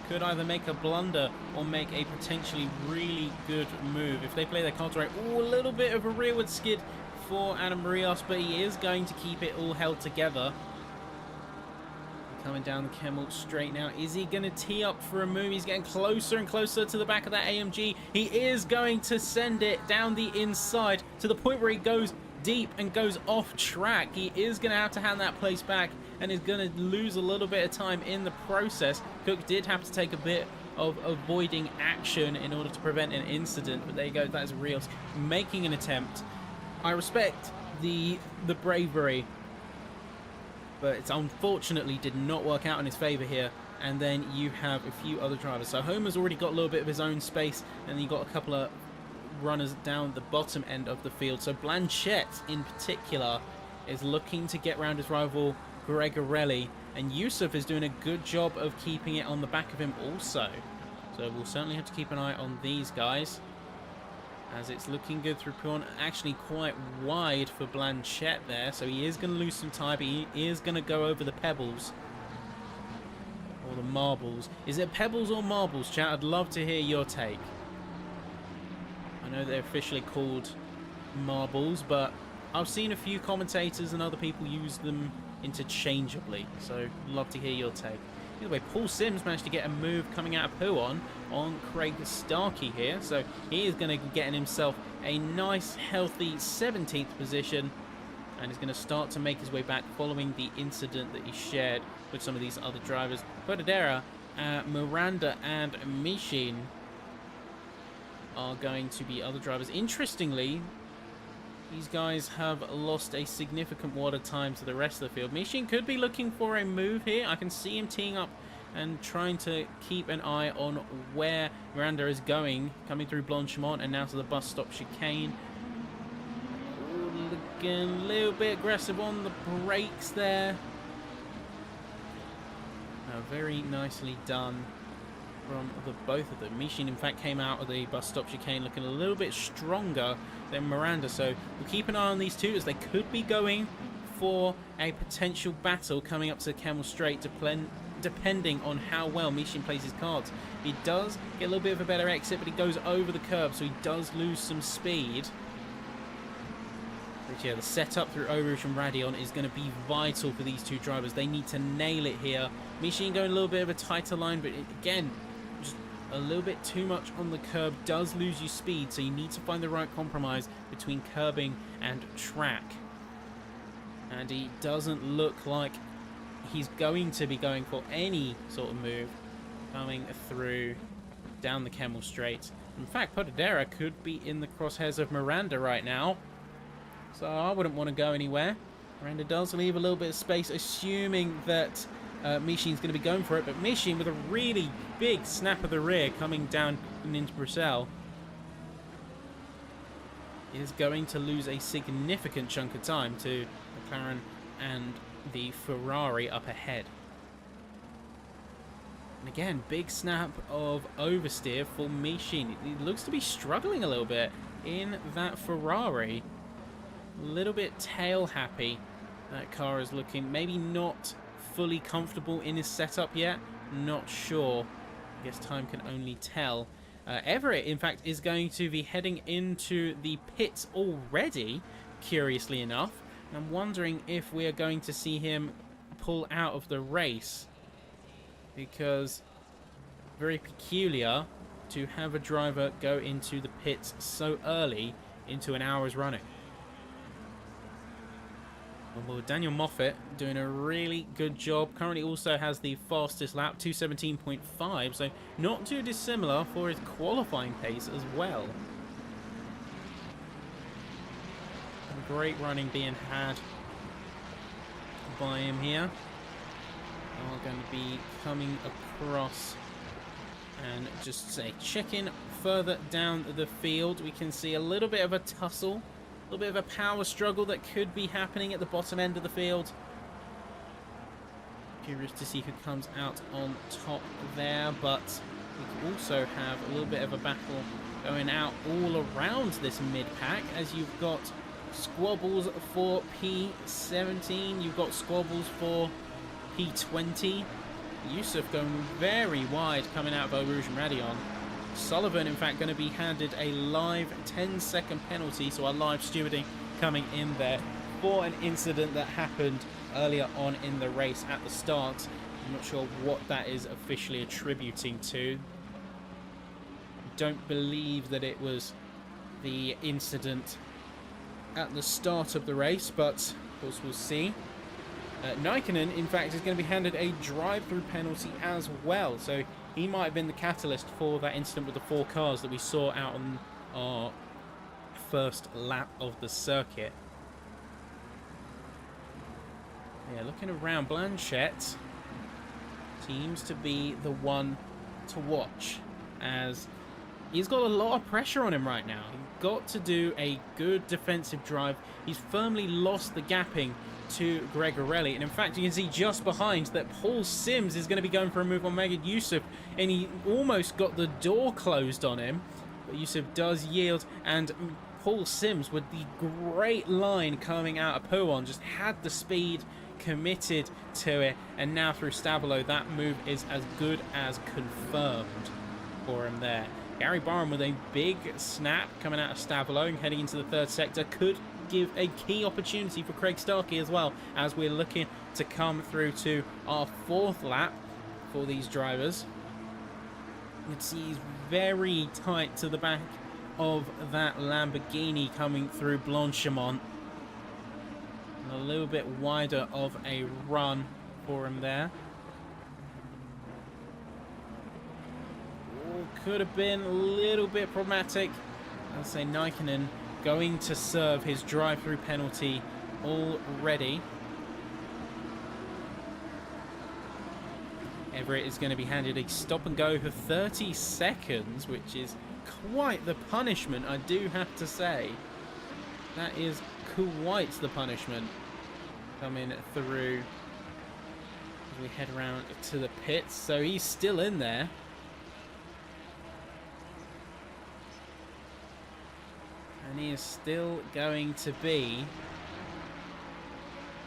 could either make a blunder or make a potentially really good move if they play their cards right. Ooh, a little bit of a rearward skid for Adam Rios, but he is going to keep it all held together. Coming down the Kemmel Straight now. Is he going to tee up for a move? He's getting closer and closer to the back of that AMG. He is going to send it down the inside to the point where he goes deep and goes off track. He is going to have to hand that place back and is going to lose a little bit of time in the process. Cook did have to take a bit of avoiding action in order to prevent an incident, but there you go. That is Rios making an attempt. I respect the bravery, but it unfortunately did not work out in his favour here. And then you have a few other drivers. So Homer's already got a little bit of his own space, and then you've got a couple of runners down the bottom end of the field. So Blanchette in particular is looking to get around his rival Gregorelli, and Yusuf is doing a good job of keeping it on the back of him also. So we'll certainly have to keep an eye on these guys, as it's looking good through Puan. Actually quite wide for Blanchette there, so he is going to lose some time, but he is going to go over the pebbles. Or the marbles. Is it pebbles or marbles, chat? I'd love to hear your take. I know they're officially called marbles, but I've seen a few commentators and other people use them interchangeably, so love to hear your take. Either way, Paul Sims managed to get a move coming out of Puan on Craig Starkey here, so he is going to get himself a nice healthy 17th position, and is going to start to make his way back following the incident that he shared with some of these other drivers. Podadera, Miranda and Michin are going to be other drivers. Interestingly, these guys have lost a significant wad of time to the rest of the field. Michin could be looking for a move here. I can see him teeing up and trying to keep an eye on where Miranda is going, coming through Blanchimont and now to the bus stop chicane. Looking a little bit aggressive on the brakes there. No, very nicely done from both of them. Michin, in fact, came out of the bus stop chicane looking a little bit stronger than Miranda, so we'll keep an eye on these two, as they could be going for a potential battle coming up to Kemmel Straight, depending on how well Michin plays his cards. He does get a little bit of a better exit, but he goes over the curb, so he does lose some speed. But yeah, the setup through Eau Rouge and Radion is going to be vital for these two drivers. They need to nail it here. Michin going a little bit of a tighter line, but again, just a little bit too much on the curb does lose you speed, so you need to find the right compromise between curbing and track. And he doesn't look like he's going to be going for any sort of move coming through down the Kemmel Straight. In fact, Podadera could be in the crosshairs of Miranda right now. so I wouldn't want to go anywhere. Miranda does leave a little bit of space, assuming that Mishin's going to be going for it, but Mishin with a really big snap of the rear coming down into Bruxelles is going to lose a significant chunk of time to McLaren and the Ferrari up ahead. And again, big snap of oversteer for Mishin. He looks to be struggling a little bit in that Ferrari. A little bit tail happy. That car is looking maybe not fully comfortable in his setup yet. Not sure. I guess time can only tell. Everett, in fact, is going to be heading into the pits already, curiously enough. I'm wondering if we are going to see him pull out of the race, because very peculiar to have a driver go into the pits so early into an hour's running. Well, Daniel Moffat doing a really good job. Currently also has the fastest lap, 2:17.5, so not too dissimilar for his qualifying pace as well. Great running being had by him here. We're going to be coming across and just say checking further down the field. We can see a little bit of a tussle, a little bit of a power struggle that could be happening at the bottom end of the field. Curious to see who comes out on top there, but we can also have a little bit of a battle going out all around this mid-pack, as you've got squabbles for P17, you've got squabbles for P20. Yusuf going very wide coming out of Eau Rouge and Radion. Sullivan, in fact, going to be handed a live 10-second penalty, so our live stewarding coming in there for an incident that happened earlier on in the race at the start. I'm not sure what that is officially attributing to. Don't believe that it was the incident at the start of the race, but of course we'll see. Nikinen, in fact, is going to be handed a drive-through penalty as well, so he might have been the catalyst for that incident with the 4 cars that we saw out on our first lap of the circuit. Yeah, looking around, Blanchett seems to be the one to watch, as he's got a lot of pressure on him right now. He's got to do a good defensive drive. He's firmly lost the gapping to Gregorelli, and in fact you can see just behind that Paul Sims is going to be going for a move on Megid Yusuf, and he almost got the door closed on him, but Yusuf does yield, and Paul Sims with the great line coming out of Pouon just had the speed, committed to it, and now through Stabilo that move is as good as confirmed for him there. Gary Barham with a big snap coming out of Stabilo and heading into the 3rd sector could give a key opportunity for Craig Starkey as well, as we're looking to come through to our 4th lap for these drivers. You can see he's very tight to the back of that Lamborghini coming through Blanchimont. A little bit wider of a run for him there. Could have been a little bit problematic. I'll say Nikinen going to serve his drive-through penalty already. Everett is going to be handed a stop and go for 30 seconds, which is quite the punishment, I do have to say. That is quite the punishment coming through as we head around to the pits. So he's still in there. And he is still going to be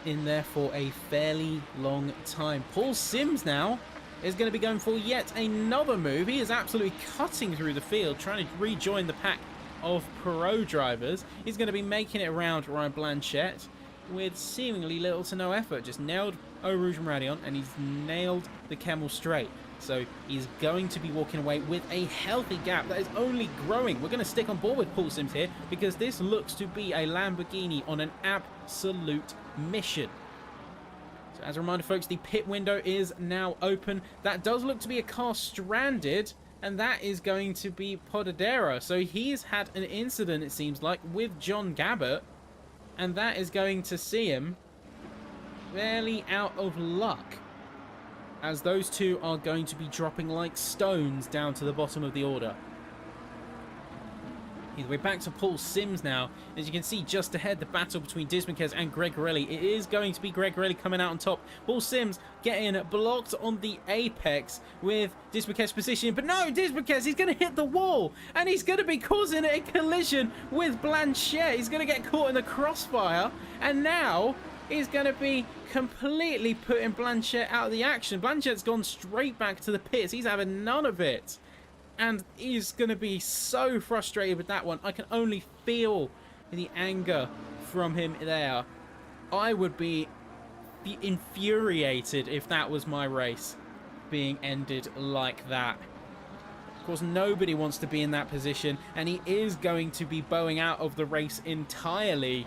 in there for a fairly long time. Paul Sims now is going to be going for yet another move. He is absolutely cutting through the field, trying to rejoin the pack of pro drivers. He's going to be making it around Ryan Blanchett with seemingly little to no effort. Just nailed Eau Rouge and Radion, and he's nailed the Kemmel Straight. So he's going to be walking away with a healthy gap that is only growing. We're going to stick on board with Paul Sims here, because this looks to be a Lamborghini on an absolute mission. So as a reminder, folks, the pit window is now open. That does look to be a car stranded, and that is going to be Podadera. So he's had an incident, it seems like, with John Gabbert, And that is going to see him fairly out of luck, as those two are going to be dropping like stones down to the bottom of the order. Either way, back to Paul Sims now. As you can see just ahead, the battle between Dismukes and Gregorelli. It is going to be Gregorelli coming out on top. Paul Sims getting blocked on the apex with Dismukes positioning. But no, Dismukes, he's going to hit the wall. And he's going to be causing a collision with Blanchet. He's going to get caught in the crossfire. And now he's going to be completely putting Blanchet out of the action. Blanchet's gone straight back to the pits. He's having none of it. And he's going to be so frustrated with that one. I can only feel the anger from him there. I would be infuriated if that was my race being ended like that. Of course, nobody wants to be in that position. And he is going to be bowing out of the race entirely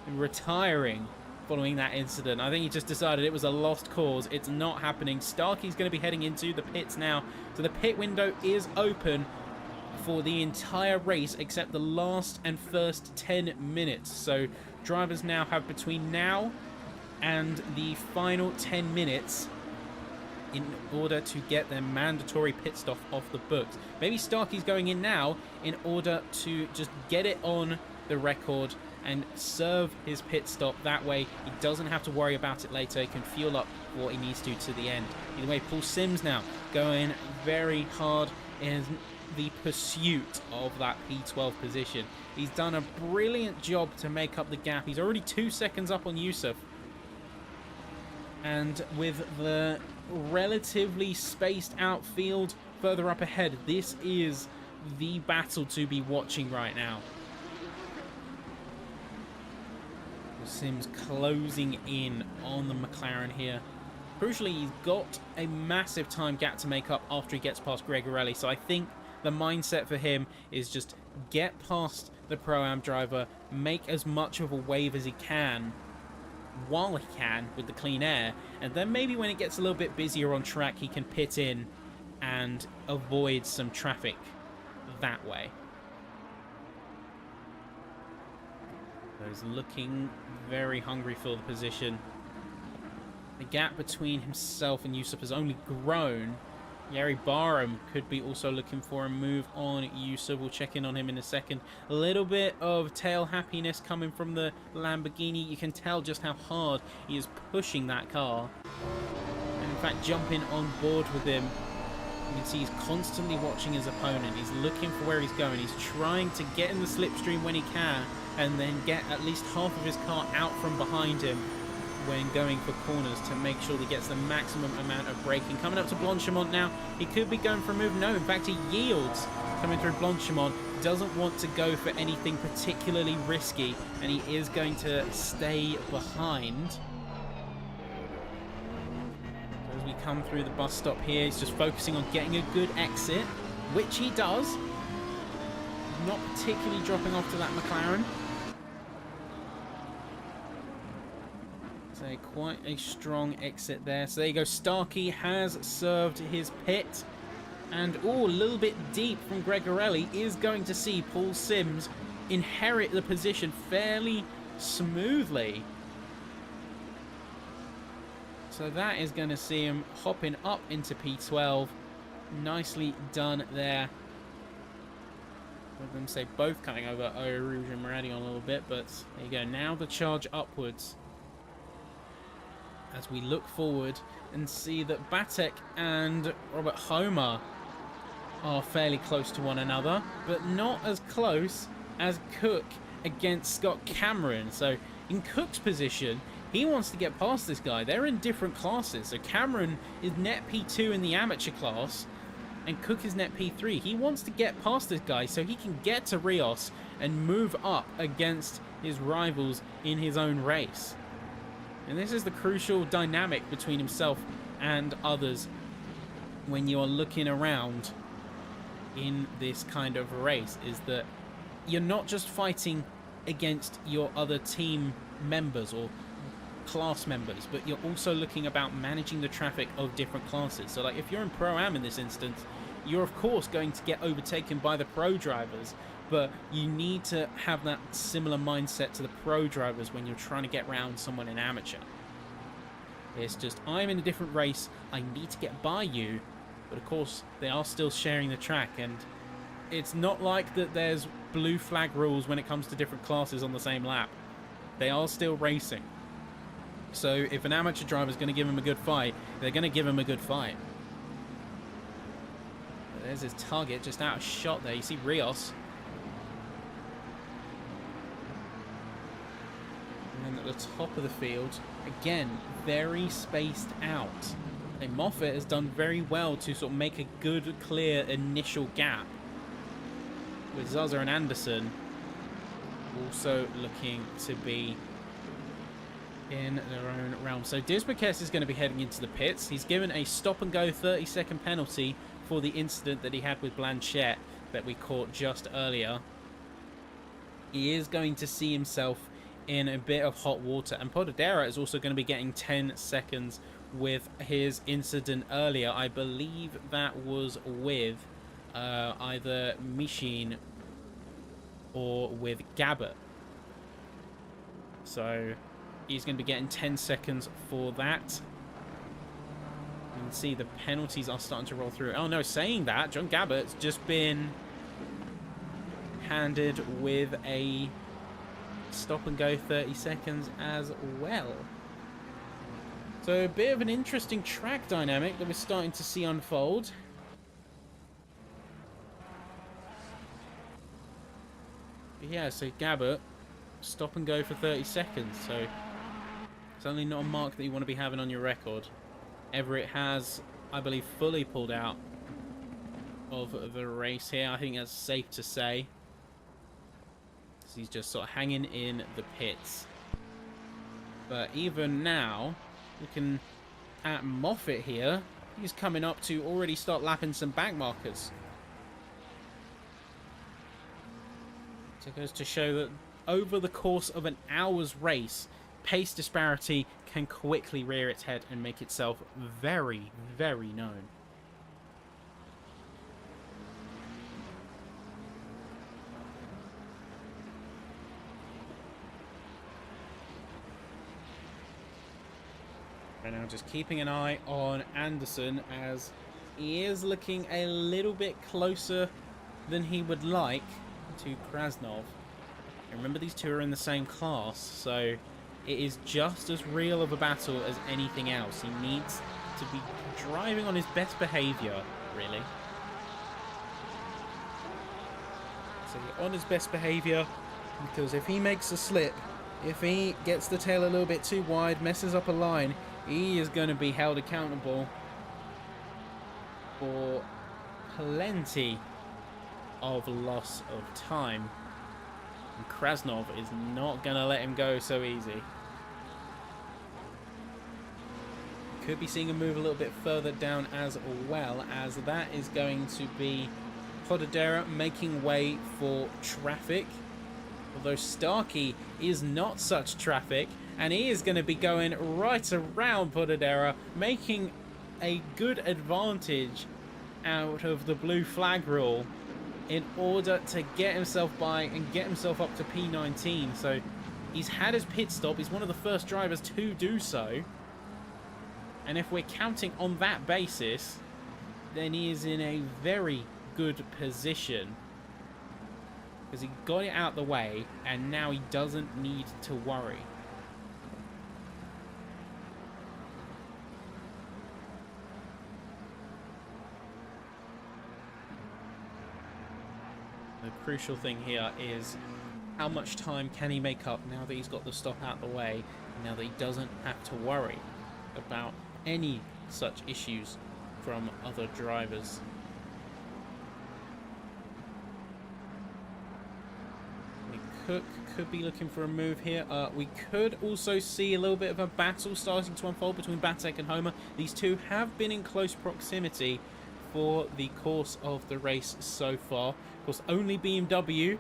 and retiring following that incident. I think he just decided it was a lost cause. It's not happening. Starkey's going to be heading into the pits now. So the pit window is open for the entire race except the last and first 10 minutes. So drivers now have between now and the final 10 minutes in order to get their mandatory pit stop off the books. Maybe Starkey's going in now in order to just get it on the record and serve his pit stop. That way he doesn't have to worry about it later. He can fuel up what he needs to the end. Either way, Paul Sims now going very hard in the pursuit of that P12 position. He's done a brilliant job to make up the gap. He's already 2 seconds up on Yusuf. And with the relatively spaced out field further up ahead, this is the battle to be watching right now. Sims closing in on the McLaren here. Crucially, he's got a massive time gap to make up after he gets past Gregorelli. So I think the mindset for him is just get past the Pro-Am driver, make as much of a wave as he can while he can with the clean air, and then maybe when it gets a little bit busier on track, he can pit in and avoid some traffic that way. He's looking very hungry for the position. The gap between himself and Yusuf has only grown. Yari Barham could be also looking for a move on Yusuf. We'll check in on him in a second. A little bit of tail happiness coming from the Lamborghini. You can tell just how hard he is pushing that car. And in fact, jumping on board with him. You can see he's constantly watching his opponent. He's looking for where he's going. He's trying to get in the slipstream when he can, and then get at least half of his car out from behind him when going for corners to make sure he gets the maximum amount of braking. Coming up to Blanchimont now. He could be going for a move. No, in fact, he yields coming through Blanchimont. Doesn't want to go for anything particularly risky, and he is going to stay behind. As we come through the bus stop here, he's just focusing on getting a good exit, which he does. Not particularly dropping off to that McLaren. So quite a strong exit there. So there you go. Starkey has served his pit. And a little bit deep from Gregorelli is going to see Paul Sims inherit the position fairly smoothly. So that is going to see him hopping up into P12. Nicely done there. Let them say both coming over Eau Rouge and Maradion a little bit, but there you go. Now the charge upwards as we look forward and see that Batek and Robert Homer are fairly close to one another, but not as close as Cook against Scott Cameron. So in Cook's position, he wants to get past this guy. They're in different classes. So Cameron is net P2 in the amateur class, and Cook is net P3. He wants to get past this guy so he can get to Rios and move up against his rivals in his own race. And this is the crucial dynamic between himself and others when you're looking around in this kind of race, is that you're not just fighting against your other team members or class members, but you're also looking about managing the traffic of different classes. So like if you're in Pro-Am in this instance, you're of course going to get overtaken by the pro drivers, but you need to have that similar mindset to the pro drivers when you're trying to get around someone in amateur. It's just, I'm in a different race, I need to get by you, but of course they are still sharing the track, and it's not like that there's blue flag rules when it comes to different classes on the same lap. They are still racing. So if an amateur driver is going to give him a good fight, they're going to give him a good fight. But there's his target just out of shot there. You see Rios. And then at the top of the field, again, very spaced out. And Moffat has done very well to sort of make a good, clear initial gap. With Zaza and Anderson also looking to be in their own realm. So Disbakes is going to be heading into the pits. He's given a stop-and-go 30-second penalty for the incident that he had with Blanchette that we caught just earlier. He is going to see himself in a bit of hot water. And Podadera is also going to be getting 10 seconds with his incident earlier. I believe that was with either Michin or with Gabbert. So he's going to be getting 10 seconds for that. You can see the penalties are starting to roll through. Oh no, saying that, John Gabbert's just been handed with a stop and go 30 seconds as well. So a bit of an interesting track dynamic that we're starting to see unfold. Yeah, so Gabbert, stop and go for 30 seconds. So certainly not a mark that you want to be having on your record. Everett has, I believe, fully pulled out of the race here. I think that's safe to say. So he's just sort of hanging in the pits. But even now, looking at Moffat here, he's coming up to already start lapping some back markers. So it goes to show that over the course of an hour's race, pace disparity can quickly rear its head and make itself very, very known. Right now, just keeping an eye on Anderson as he is looking a little bit closer than he would like to Krasnov. And remember, these two are in the same class, so it is just as real of a battle as anything else. He needs to be driving on his best behaviour, really. So on his best behaviour, because if he makes a slip, if he gets the tail a little bit too wide, messes up a line, he is going to be held accountable for plenty of loss of time. And Krasnov is not going to let him go so easy. Could be seeing him move a little bit further down as well, as that is going to be Podadera making way for traffic. Although Starkey is not such traffic, and he is going to be going right around Podadera, making a good advantage out of the blue flag rule in order to get himself by and get himself up to P19. So he's had his pit stop. He's one of the first drivers to do so. And if we're counting on that basis, then he is in a very good position. Because he got it out the way, and now he doesn't need to worry. The crucial thing here is how much time can he make up now that he's got the stop out the way, now that he doesn't have to worry about any such issues from other drivers. Cook could be looking for a move here. We could also see a little bit of a battle starting to unfold between Batek and Homer. These two have been in close proximity for the course of the race so far. Of course, only BMW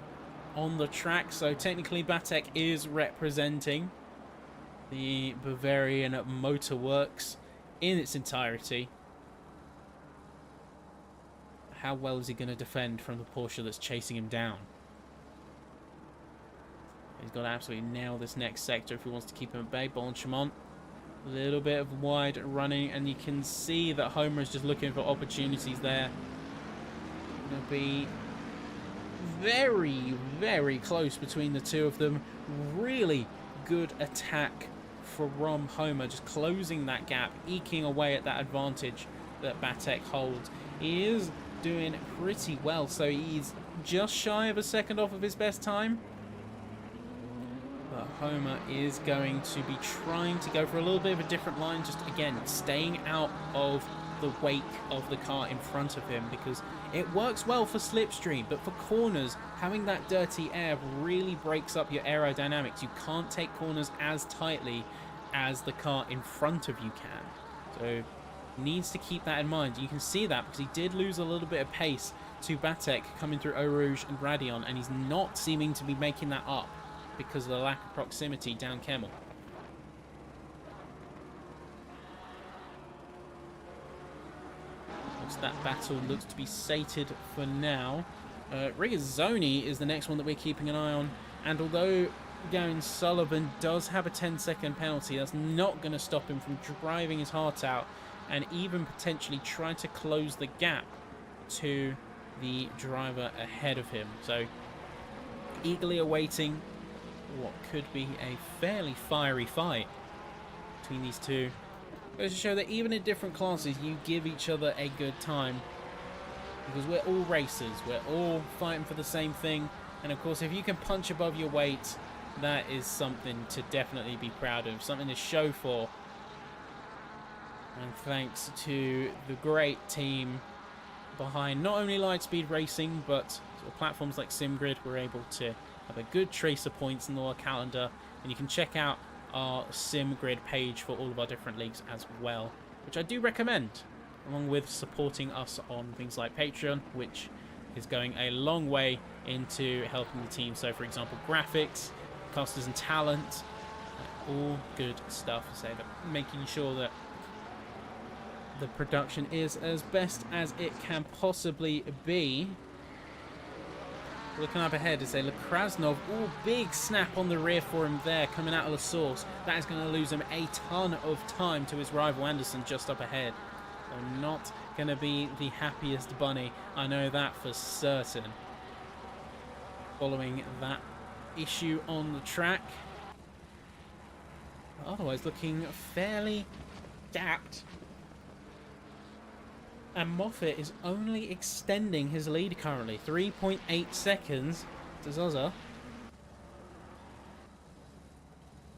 on the track, so technically Batek is representing the Bavarian Motor Works in its entirety. How well is he going to defend from the Porsche that's chasing him down? He's got to absolutely nail this next sector if he wants to keep him at bay. Franchorchamps, a little bit of wide running, and you can see that Homer is just looking for opportunities there. Going to be very, very close between the two of them. Really good attack from Homer, just closing that gap, eking away at that advantage that Batek holds. He is doing pretty well, so he's just shy of a second off of his best time. But Homer is going to be trying to go for a little bit of a different line, just again staying out of the wake of the car in front of him, because it works well for slipstream, but for corners, having that dirty air really breaks up your aerodynamics. You can't take corners as tightly as the car in front of you can. So needs to keep that in mind. You can see that because he did lose a little bit of pace to Batek coming through Eau Rouge and Radion, and he's not seeming to be making that up because of the lack of proximity down Kemmel. That battle looks to be sated for now. Rigazzoni is the next one that we're keeping an eye on, and although Gavin Sullivan does have a 10-second penalty, that's not going to stop him from driving his heart out and even potentially trying to close the gap to the driver ahead of him. So eagerly awaiting what could be a fairly fiery fight between these two. Goes to show that even in different classes, you give each other a good time, because we're all racers, we're all fighting for the same thing, and of course if you can punch above your weight, that is something to definitely be proud of, something to show for. And thanks to the great team behind not only Lightspeed Racing, but sort of platforms like SimGrid, we're able to have a good trace of points in our calendar, and you can check out our SimGrid page for all of our different leagues as well, which I do recommend, along with supporting us on things like Patreon, which is going a long way into helping the team. So for example, graphics, casters and talent, all good stuff. So that making sure that the production is as best as it can possibly be. Looking up ahead is a Krasnov. Oh, big snap on the rear for him there, coming out of the source. That is going to lose him a ton of time to his rival Anderson just up ahead. So not going to be the happiest bunny, I know that for certain. Following that issue on the track. Otherwise looking fairly dapped. And Moffat is only extending his lead currently. 3.8 seconds to Zaza.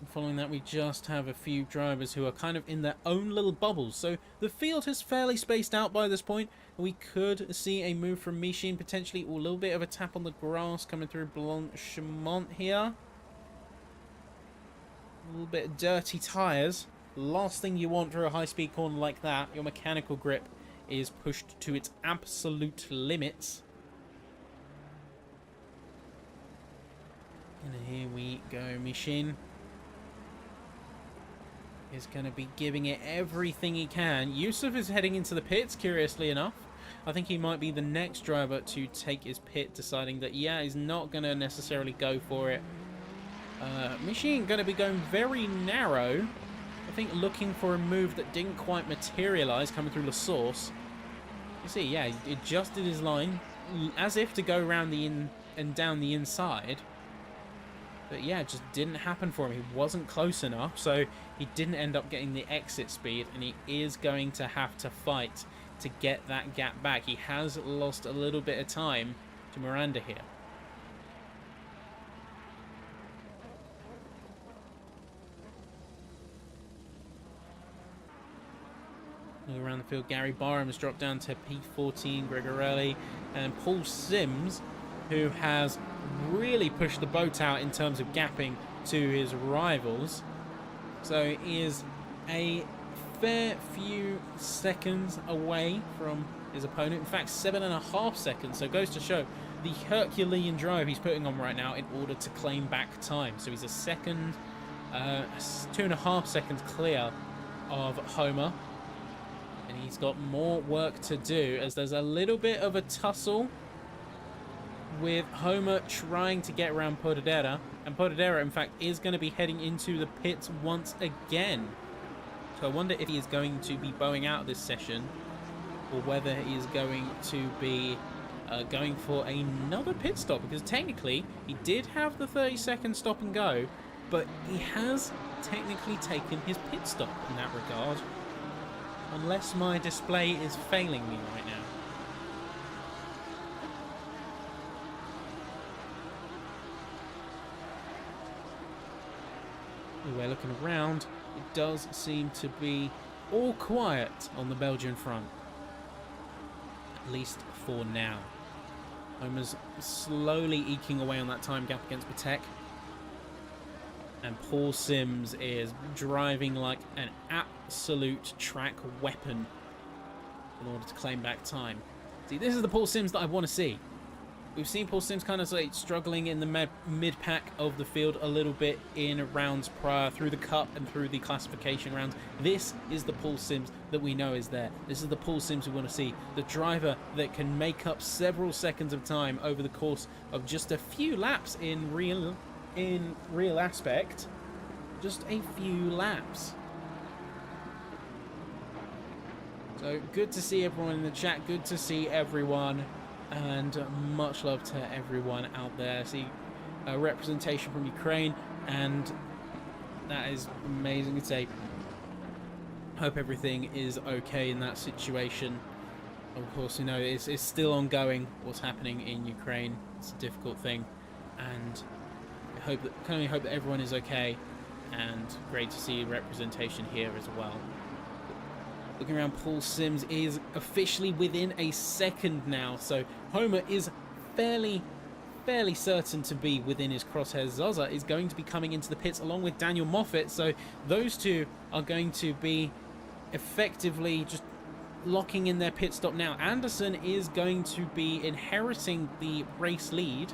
And following that, we just have a few drivers who are kind of in their own little bubbles. So the field has fairly spaced out by this point. We could see a move from Michin potentially. Or a little bit of a tap on the grass coming through Blanchemont here. A little bit of dirty tyres. Last thing you want for a high-speed corner like that. Your mechanical grip is pushed to its absolute limits. And here we go. Michin is going to be giving it everything he can. Yusuf is heading into the pits, curiously enough. I think he might be the next driver to take his pit, deciding that, yeah, he's not going to necessarily go for it. Michin going to be going very narrow. I think looking for a move that didn't quite materialize coming through the source. You see, yeah, he adjusted his line as if to go around the in and down the inside. But yeah, it just didn't happen for him. He wasn't close enough, so he didn't end up getting the exit speed, and he is going to have to fight to get that gap back. He has lost a little bit of time to Miranda here. Around the field, Gary Barham has dropped down to P14, Gregorelli, and Paul Sims, who has really pushed the boat out in terms of gapping to his rivals. So he is a fair few seconds away from his opponent. In fact, 7.5 seconds. So it goes to show the Herculean drive he's putting on right now in order to claim back time. So he's a second, 2.5 seconds clear of Homer. And he's got more work to do, as there's a little bit of a tussle with Homer trying to get around Podadera, and Podadera in fact is going to be heading into the pits once again. So I wonder if he is going to be bowing out this session, or whether he is going to be going for another pit stop, because technically he did have the 30-second stop and go, but he has technically taken his pit stop in that regard, unless my display is failing me right now. We're looking around, it does seem to be all quiet on the Belgian front, at least for now. Homer's slowly eking away on that time gap against Patek, and Paul Sims is driving like an absolute track weapon in order to claim back time. See, this is the Paul Sims that I want to see. We've seen Paul Sims kind of like struggling in the mid-pack of the field a little bit in rounds prior, through the Cup and through the classification rounds. This is the Paul Sims that we know is there. This is the Paul Sims we want to see. The driver that can make up several seconds of time over the course of just a few laps in real aspect. Just a few laps. So good to see everyone in the chat. Good to see everyone. And much love to everyone out there. See a representation from Ukraine, and that is amazing to say. Hope everything is okay in that situation. Of course, you know, it's still ongoing what's happening in Ukraine. It's a difficult thing, and I can only hope that everyone is okay. And great to see representation here as well. Looking around, Paul Sims is officially within a second now, so Homer is fairly certain to be within his crosshairs. Zaza is going to be coming into the pits along with Daniel Moffat, so those two are going to be effectively just locking in their pit stop now. Anderson is going to be inheriting the race lead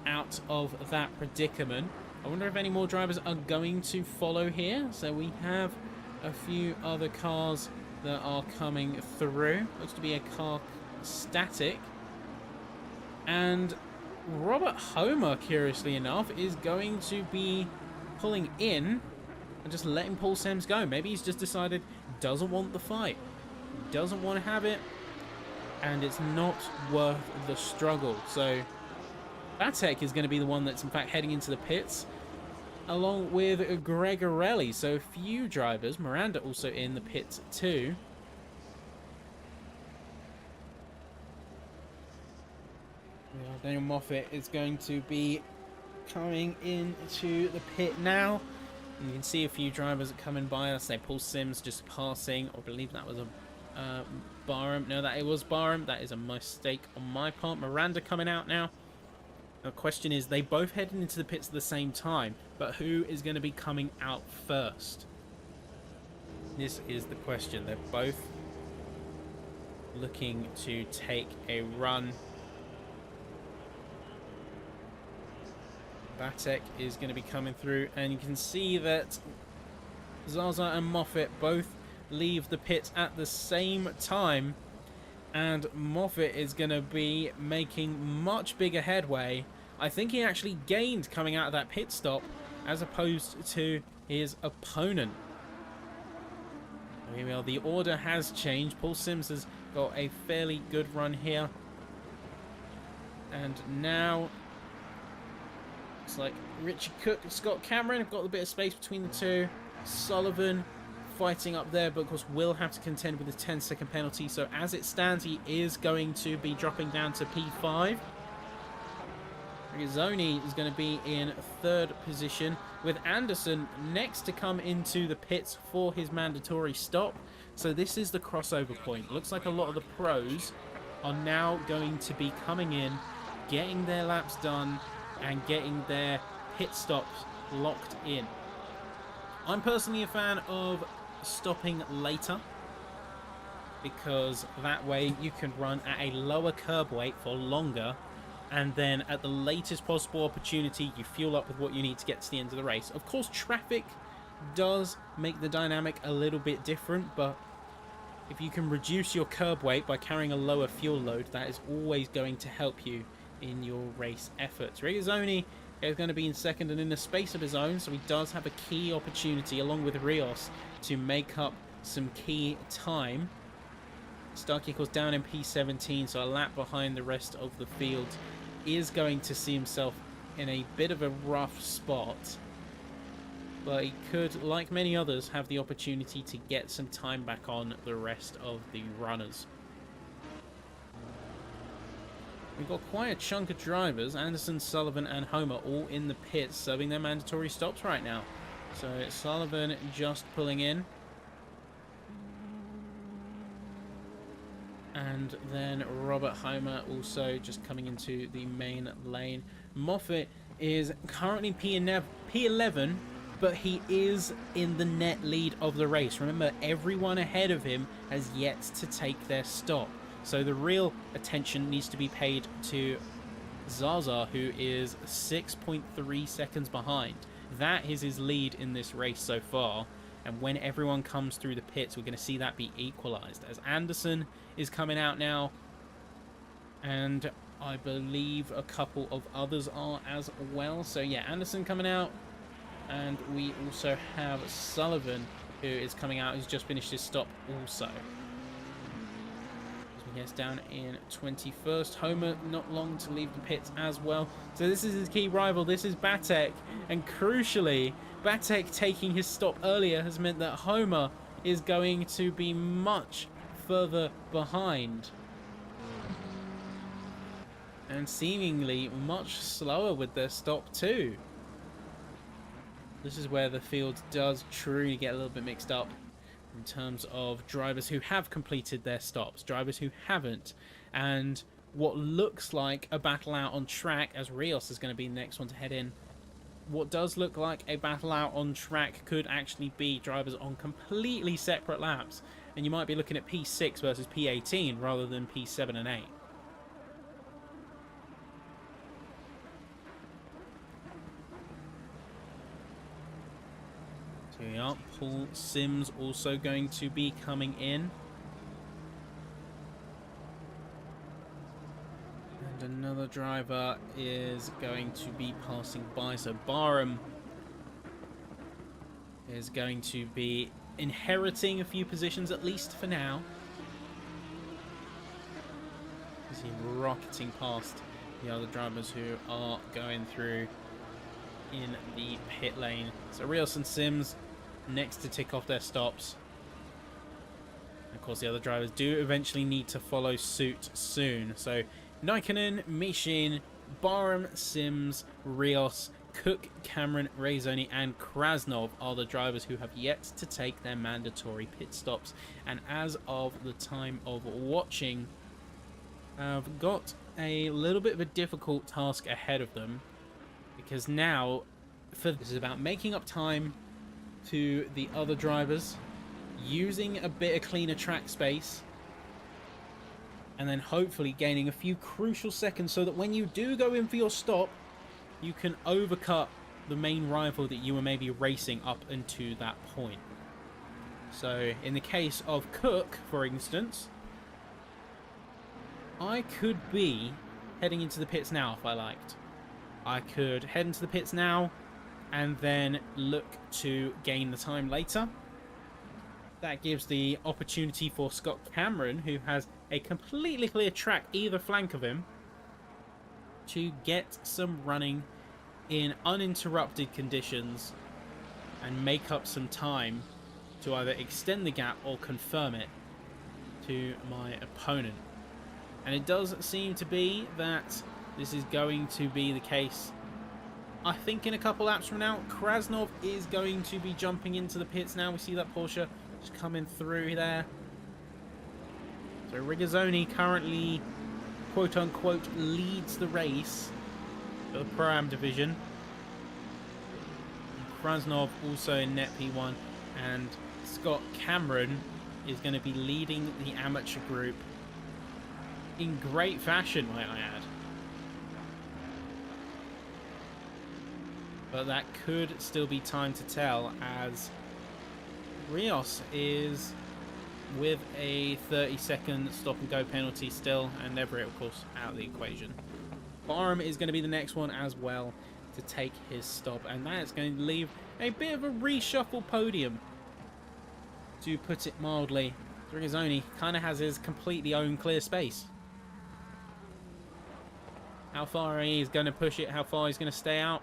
out of that predicament. I wonder if any more drivers are going to follow here. So we have a few other cars that are coming through. Looks to be a car static. And Robert Homer, curiously enough, is going to be pulling in and just letting Paul Sims go. Maybe he's just decided doesn't want the fight, doesn't want to have it, and it's not worth the struggle. So Batek is going to be the one that's in fact heading into the pits, along with Gregorelli. So a few drivers. Miranda also in the pits too. Daniel Moffat is going to be coming into the pit now. And you can see a few drivers coming by. Let's say Paul Sims just passing. I believe that was a Barham. No, that it was Barham. That is a mistake on my part. Miranda coming out now. The question is, they both heading into the pits at the same time, but who is going to be coming out first? This is the question. They're both looking to take a run. Batek is going to be coming through, and you can see that Zaza and Moffat both leave the pits at the same time, and Moffat is going to be making much bigger headway. I think he actually gained coming out of that pit stop as opposed to his opponent. Here we are. The order has changed. Paul Sims has got a fairly good run here, and now it's like Richie Cook and Scott Cameron have got a bit of space between the two. Sullivan fighting up there, but of course will have to contend with a 10-second penalty. So as it stands, he is going to be dropping down to P5. Rigazzoni is going to be in third position, with Anderson next to come into the pits for his mandatory stop. So this is the crossover point. Looks like a lot of the pros are now going to be coming in, getting their laps done, and getting their pit stops locked in. I'm personally a fan of stopping later, because that way you can run at a lower curb weight for longer, and then at the latest possible opportunity you fuel up with what you need to get to the end of the race. Of course, traffic does make the dynamic a little bit different, but if you can reduce your curb weight by carrying a lower fuel load, that is always going to help you in your race efforts. Regazzoni is going to be in second and in a space of his own, so he does have a key opportunity, along with Rios, to make up some key time. Starkey, of course, down in P17, so a lap behind the rest of the field, is going to see himself in a bit of a rough spot. But he could, like many others, have the opportunity to get some time back on the rest of the runners. We've got quite a chunk of drivers, Anderson, Sullivan and Homer, all in the pits, serving their mandatory stops right now. So Sullivan just pulling in. And then Robert Homer also just coming into the main lane. Moffat is currently P11, but he is in the net lead of the race. Remember, everyone ahead of him has yet to take their stop. So the real attention needs to be paid to Zaza, who is 6.3 seconds behind. That is his lead in this race so far. And when everyone comes through the pits, we're going to see that be equalized. As Anderson is coming out now. And I believe a couple of others are as well. So yeah, Anderson coming out. And we also have Sullivan, who is coming out, who's just finished his stop also. Yes, down in 21st. Homer not long to leave the pits as well. So this is his key rival. This is Batek. And crucially, Batek taking his stop earlier has meant that Homer is going to be much further behind. And seemingly much slower with their stop too. This is where the field does truly get a little bit mixed up in terms of drivers who have completed their stops, drivers who haven't, and what looks like a battle out on track, as Rios is going to be the next one to head in. What does look like a battle out on track could actually be drivers on completely separate laps, and you might be looking at P6 versus P18 rather than P7 and 8. So we are. Paul Sims also going to be coming in. And another driver is going to be passing by. So Barham is going to be inheriting a few positions, at least for now. Is he rocketing past the other drivers who are going through in the pit lane. So Rios and Sims next to tick off their stops. And of course, the other drivers do eventually need to follow suit soon. So Nikkonen, Mishin, Barham, Sims, Rios, Cook, Cameron, Regazzoni and Krasnov are the drivers who have yet to take their mandatory pit stops. And as of the time of watching, have got a little bit of a difficult task ahead of them. Because now, this is about making up time to the other drivers, using a bit of cleaner track space, and then hopefully gaining a few crucial seconds so that when you do go in for your stop, you can overcut the main rival that you were maybe racing up until that point. So in the case of Cook, for instance, I could be heading into the pits now if I liked. I could head into the pits now and then look to gain the time later. That gives the opportunity for Scott Cameron, who has a completely clear track either flank of him, to get some running in uninterrupted conditions and make up some time to either extend the gap or confirm it to my opponent. And it does seem to be that this is going to be the case. I think in a couple laps from now, Krasnov is going to be jumping into the pits now. We see that Porsche just coming through there. So Regazzoni currently, quote-unquote, leads the race for the Pro-Am division. Krasnov also in net P1. And Scott Cameron is going to be leading the amateur group in great fashion, might I add. But that could still be time to tell, as Rios is with a 30-second stop-and-go penalty still, and Everett, of course, out of the equation. Barham is going to be the next one as well to take his stop, and that's going to leave a bit of a reshuffle podium, to put it mildly. Rigazzoni kind of has his completely own clear space. How far he is going to push it, how far he's going to stay out,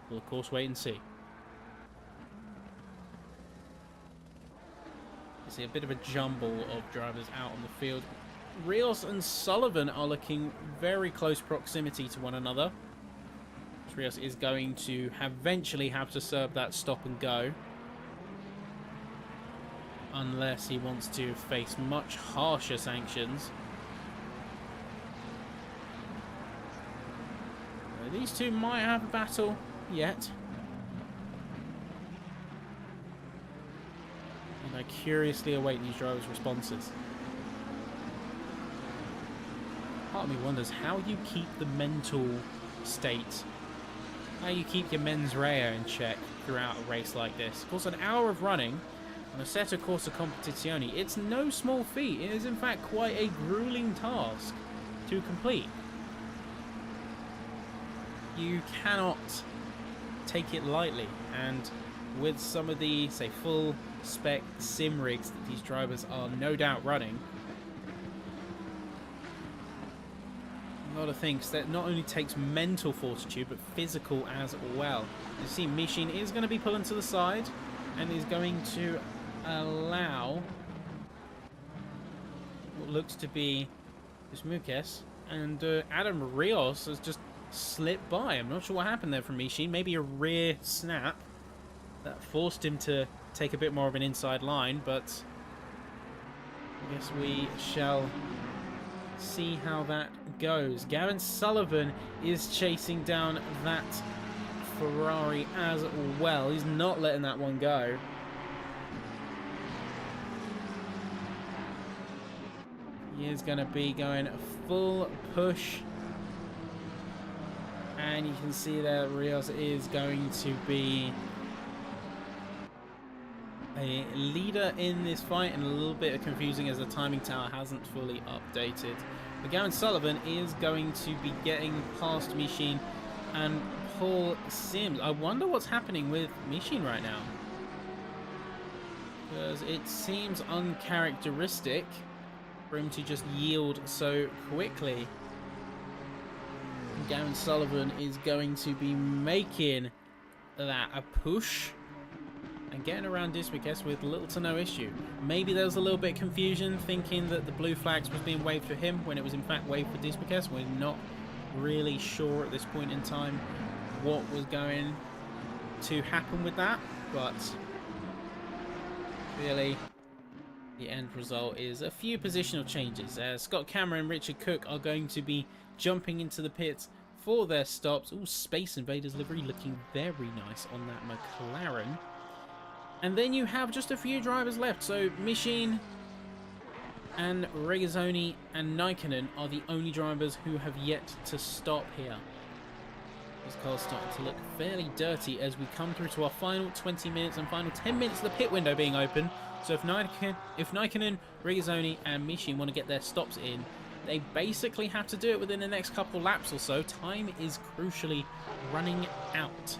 we'll of course wait and see. You see a bit of a jumble of drivers out on the field. Rios and Sullivan are looking very close proximity to one another. Rios is going to eventually have to serve that stop and go, unless he wants to face much harsher sanctions. These two might have a battle yet. And I curiously await these drivers' responses. Part of me wonders how you keep the mental state, how you keep your mens rea in check throughout a race like this. Of course, an hour of running on a set of Corsa Competizione, it's no small feat. It is in fact quite a grueling task to complete. You cannot take it lightly, and with some of the, say, full spec sim rigs that these drivers are no doubt running, a lot of things that not only takes mental fortitude but physical as well. You see Michin is going to be pulling to the side and is going to allow what looks to be Mukes, and Adam Rios has just slipped by. I'm not sure what happened there from Michin. Maybe a rear snap that forced him to take a bit more of an inside line, but I guess we shall see how that goes. Gavin Sullivan is chasing down that Ferrari as well. He's not letting that one go. He is going to be going full push. And you can see that Rios is going to be a leader in this fight, and a little bit confusing as the timing tower hasn't fully updated. But Gavin Sullivan is going to be getting past Michin and Paul Sims. I wonder what's happening with Michin right now, because it seems uncharacteristic for him to just yield so quickly. Gavin Sullivan is going to be making that a push and getting around Dismukes with little to no issue. Maybe there was a little bit of confusion, thinking that the blue flags was being waved for him when it was in fact waved for Dismukes. We're not really sure at this point in time what was going to happen with that, but really the end result is a few positional changes. Scott Cameron and Richard Cook are going to be jumping into the pits for their stops. All Space Invaders livery looking very nice on that McLaren. And then you have just a few drivers left. So Michin and Regazzoni and Nikkonen are the only drivers who have yet to stop here. This car's starting to look fairly dirty as we come through to our final 20 minutes and final 10 minutes of the pit window being open. So if Nikkonen, Regazzoni and Michin want to get their stops in, they basically have to do it within the next couple laps or so. Time is crucially running out.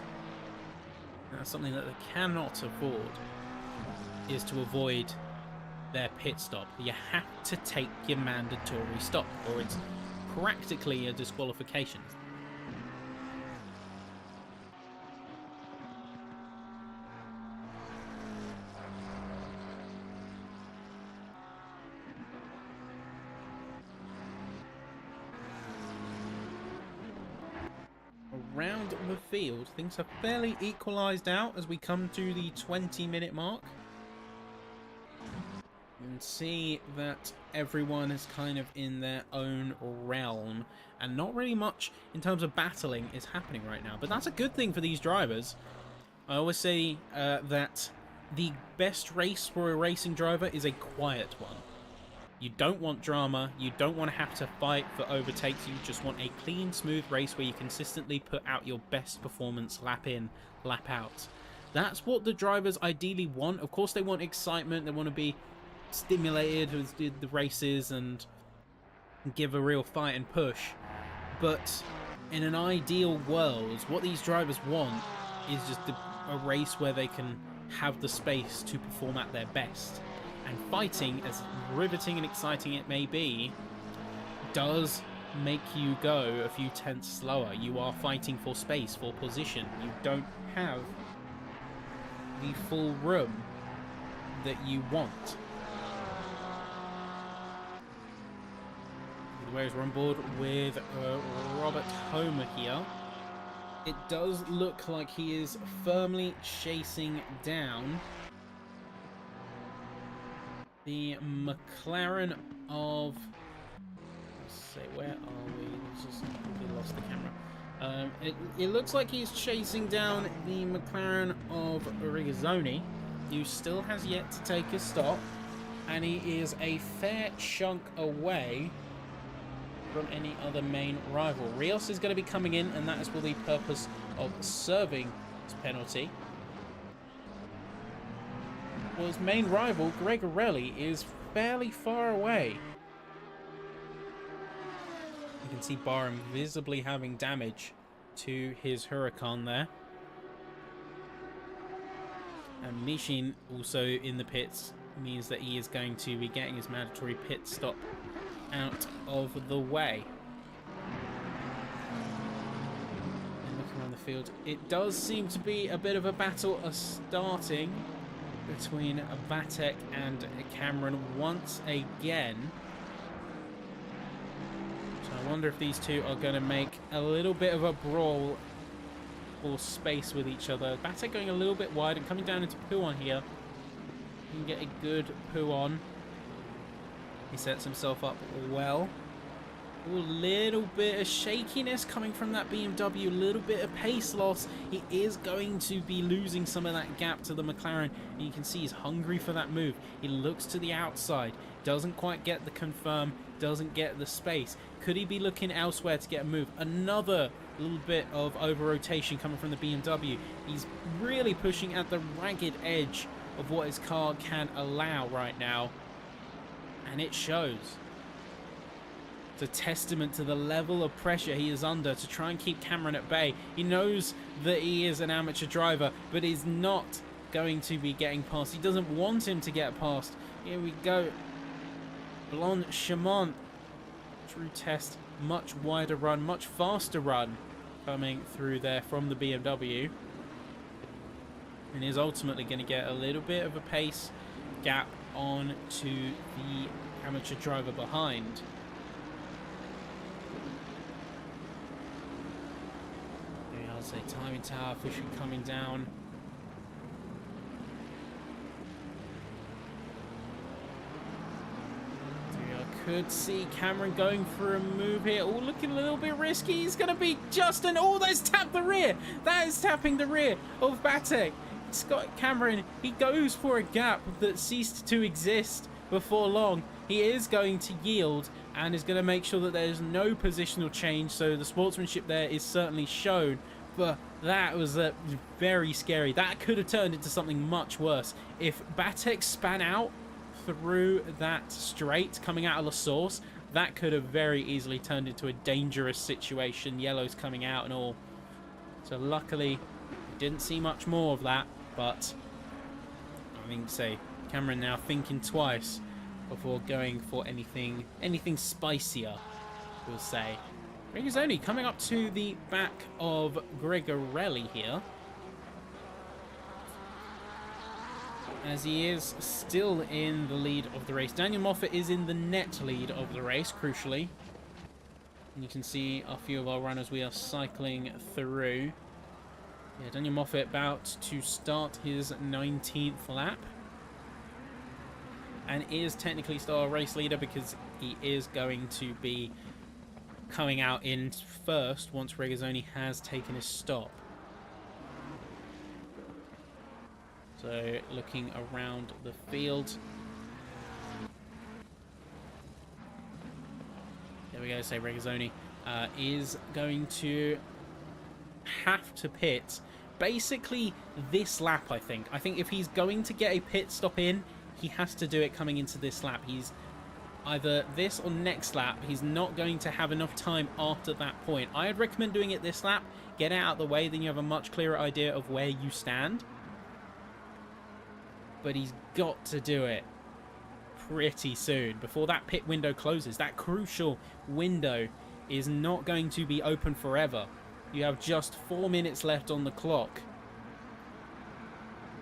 That's something that they cannot afford, is to avoid their pit stop. You have to take your mandatory stop, or it's practically a disqualification. Around the field, things are fairly equalised out as we come to the 20-minute mark. You can see that everyone is kind of in their own realm, and not really much in terms of battling is happening right now. But that's a good thing for these drivers. I always say that the best race for a racing driver is a quiet one. You don't want drama, you don't want to have to fight for overtakes, you just want a clean, smooth race where you consistently put out your best performance lap in, lap out. That's what the drivers ideally want. Of course they want excitement, they want to be stimulated with the races and give a real fight and push. But in an ideal world, what these drivers want is just a race where they can have the space to perform at their best. And fighting, as riveting and exciting it may be, does make you go a few tenths slower. You are fighting for space, for position. You don't have the full room that you want. Whereas we're on board with Robert Homer here. It does look like he is firmly chasing down the McLaren of... Let's see, where are we? We lost the camera. It looks like he's chasing down the McLaren of Regazzoni, who still has yet to take a stop, and he is a fair chunk away from any other main rival. Rios is going to be coming in, and that is for the purpose of serving his penalty. Well, his main rival, Gregorelli, is fairly far away. You can see Barham visibly having damage to his Huracan there. And Mishin also in the pits means that he is going to be getting his mandatory pit stop out of the way. And looking around the field, it does seem to be a bit of a battle starting between Batek and Cameron once again. So I wonder if these two are going to make a little bit of a brawl for space with each other. Batek going a little bit wide and coming down into Pouon here. You can get a good Pouon. He sets himself up well. A little bit of shakiness coming from that BMW, a little bit of pace loss. He is going to be losing some of that gap to the McLaren. And you can see he's hungry for that move. He looks to the outside, doesn't quite get the confirm, doesn't get the space. Could he be looking elsewhere to get a move? Another little bit of over-rotation coming from the BMW. He's really pushing at the ragged edge of what his car can allow right now. And it shows. It's a testament to the level of pressure he is under to try and keep Cameron at bay. He knows that he is an amateur driver, but he's not going to be getting past. He doesn't want him to get past. Here we go. Blanchimont. True test. Much wider run, much faster run coming through there from the BMW. And is ultimately going to get a little bit of a pace gap on to the amateur driver behind. I'll say timing tower, Fisher coming down. Could see Cameron going for a move here. Oh, looking a little bit risky. He's going to be Justin. Oh, that's tapped the rear. That is tapping the rear of Batek. Scott Cameron, he goes for a gap that ceased to exist before long. He is going to yield and is going to make sure that there's no positional change. So the sportsmanship there is certainly shown. But that was very scary. That could have turned into something much worse. If Batek span out through that straight coming out of La Source, that could have very easily turned into a dangerous situation. Yellow's coming out and all. So luckily, didn't see much more of that. But I think, say, Cameron now thinking twice before going for anything spicier, we'll say. Regazzoni coming up to the back of Gregorelli here, as he is still in the lead of the race. Daniel Moffat is in the net lead of the race, crucially. And you can see a few of our runners we are cycling through. Yeah, Daniel Moffat about to start his 19th lap. And is technically still a race leader because he is going to be coming out in first once Regazzoni has taken his stop. So looking around the field. There we go, say Regazzoni is going to have to pit basically this lap, I think. I think if he's going to get a pit stop in, he has to do it coming into this lap. He's either this or next lap, he's not going to have enough time after that point. I'd recommend doing it this lap, get it out of the way, then you have a much clearer idea of where you stand. But he's got to do it pretty soon before that pit window closes. That crucial window is not going to be open forever. You have just 4 minutes left on the clock.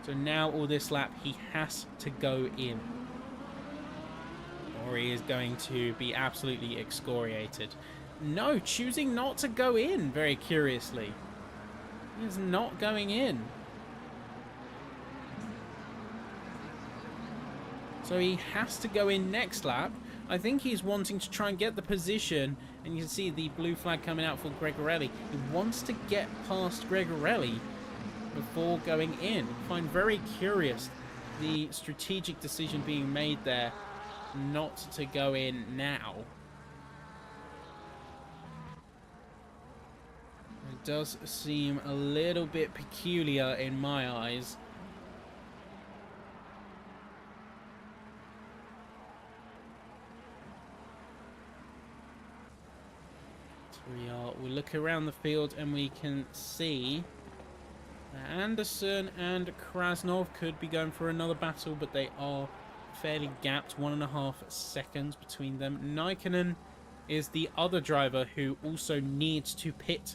So now all this lap, he has to go in, or he is going to be absolutely excoriated. No, choosing not to go in, very curiously. He is not going in. So he has to go in next lap. I think he's wanting to try and get the position, and you can see the blue flag coming out for Gregorelli. He wants to get past Gregorelli before going in. I find very curious the strategic decision being made there not to go in now. It does seem a little bit peculiar in my eyes. We look around the field and we can see that Anderson and Krasnov could be going for another battle, but they are fairly gapped, 1.5 seconds between them. Nikkonen is the other driver who also needs to pit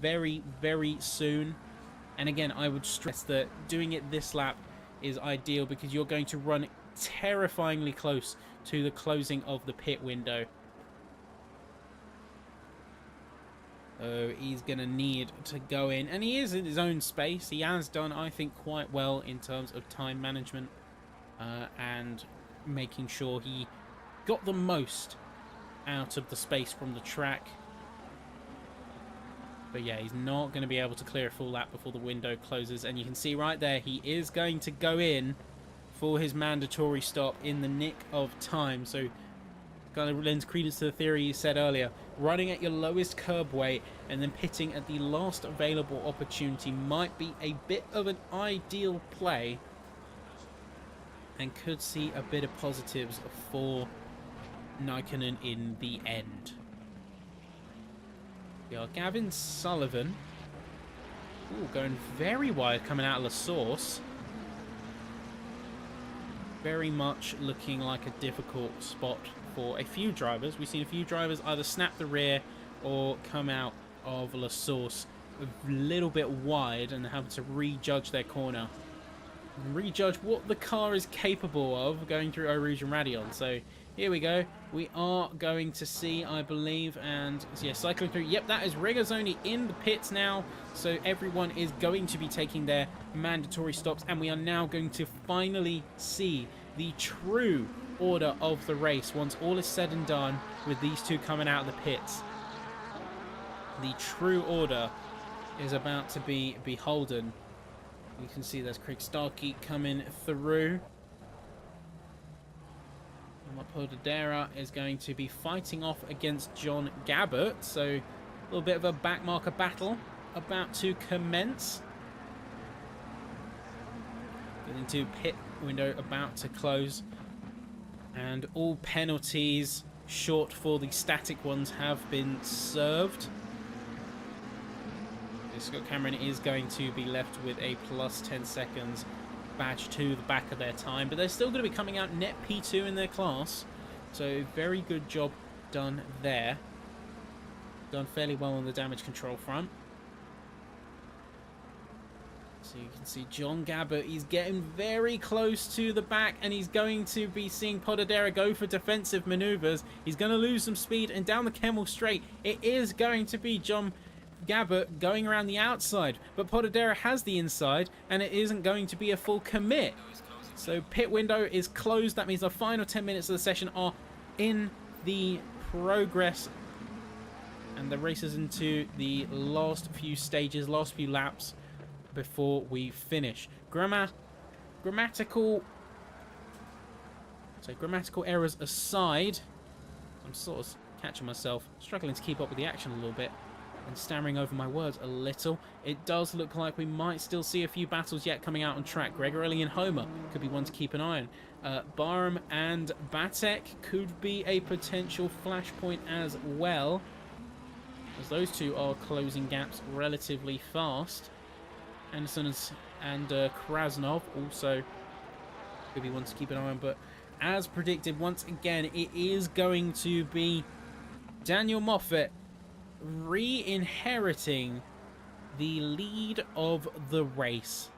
very, very soon. And again, I would stress that doing it this lap is ideal because you're going to run terrifyingly close to the closing of the pit window. So he's going to need to go in, and he is in his own space. He has done, I think, quite well in terms of time management and making sure he got the most out of the space from the track. But yeah, he's not going to be able to clear a full lap before the window closes, and you can see right there he is going to go in for his mandatory stop in the nick of time. So kind of lends credence to the theory you said earlier. Running at your lowest curb weight and then pitting at the last available opportunity might be a bit of an ideal play and could see a bit of positives for Nikkonen in the end. We are Gavin Sullivan. Ooh, going very wide coming out of the source. Very much looking like a difficult spot for a few drivers. We've seen a few drivers either snap the rear or come out of La Source a little bit wide and have to rejudge their corner. Rejudge what the car is capable of going through Eau Rouge and Radion. So here we go. We are going to see, I believe, and yeah, cycling through. Yep, that is Regazzoni in the pits now. So everyone is going to be taking their mandatory stops, and we are now going to finally see the true order of the race once all is said and done with these two coming out of the pits. The true order is about to be beholden. You can see there's Craig Starkey coming through. Podadera is going to be fighting off against John Gabbert. So a little bit of a backmarker battle about to commence. Getting to pit window about to close. And all penalties, short for the static ones, have been served. Scott Cameron is going to be left with a plus 10 seconds badge to the back of their time, but they're still going to be coming out net P2 in their class. So very good job done there. Done fairly well on the damage control front. So you can see John Gabbert, he's getting very close to the back, and he's going to be seeing Podadera go for defensive maneuvers. He's going to lose some speed, and down the Kemmel straight, it is going to be John Gabbert going around the outside, but Podadera has the inside, and it isn't going to be a full commit. So pit window is closed. That means the final 10 minutes of the session are in the progress, and the race is into the last few stages, last few laps before we finish. Grammatical errors aside, I'm sort of catching myself, struggling to keep up with the action a little bit. and stammering over my words a little. It does look like we might still see a few battles yet coming out on track. Gregorelli and Homer could be one to keep an eye on. Barham and Batek could be a potential flashpoint as well, as those two are closing gaps relatively fast. Anderson and Krasnov also could be one to keep an eye on, but as predicted, once again, it is going to be Daniel Moffat re-inheriting the lead of the race,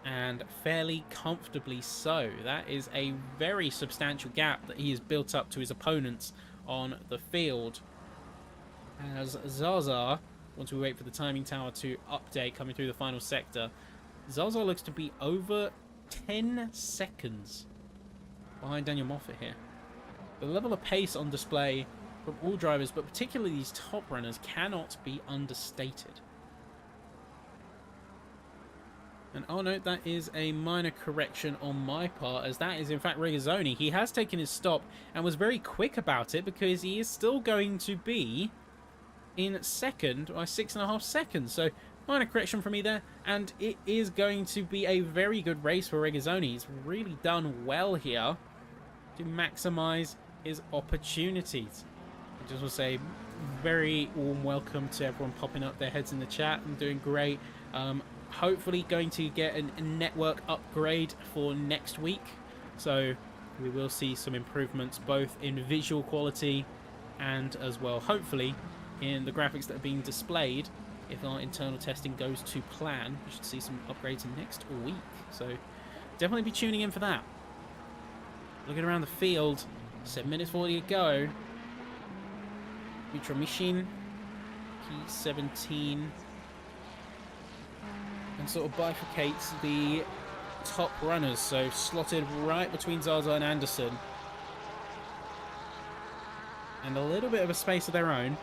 and fairly comfortably so. That is a very substantial gap that he has built up to his opponents on the field. As Zaza, once we wait for the timing tower to update coming through the final sector, Zaza looks to be over 10 seconds behind Daniel Moffat here. The level of pace on display from all drivers, but particularly these top runners, cannot be understated. And oh no, that is a minor correction on my part, as that is in fact Regazzoni. He has taken his stop and was very quick about it, because he is still going to be in second by 6.5 seconds. So minor correction for me there, and it is going to be a very good race for Regazzoni. He's really done well here to maximize his opportunities. I just want to say very warm welcome to everyone popping up their heads in the chat and doing great. Hopefully going to get a network upgrade for next week, so we will see some improvements both in visual quality and as well hopefully in the graphics that are being displayed. If our internal testing goes to plan, we should see some upgrades next week, so definitely be tuning in for that. Looking around the field, 7 minutes 40 to go. Mitra Mishin, P17, and sort of bifurcates the top runners, so slotted right between Zaza and Anderson, and a little bit of a space of their own.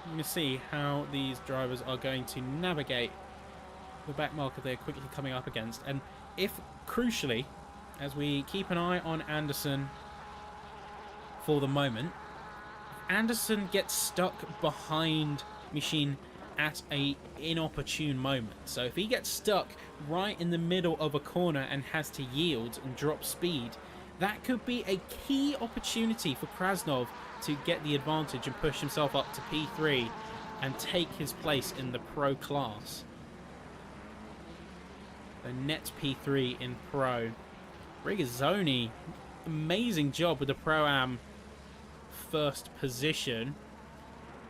You can see how these drivers are going to navigate the back marker they're quickly coming up against. And if, crucially, as we keep an eye on Anderson for the moment, Anderson gets stuck behind Machine at a inopportune moment. So if he gets stuck right in the middle of a corner and has to yield and drop speed, that could be a key opportunity for Krasnov to get the advantage and push himself up to P3 and take his place in the pro class. The net P3 in pro. Regazzoni, amazing job with the Pro-Am first position,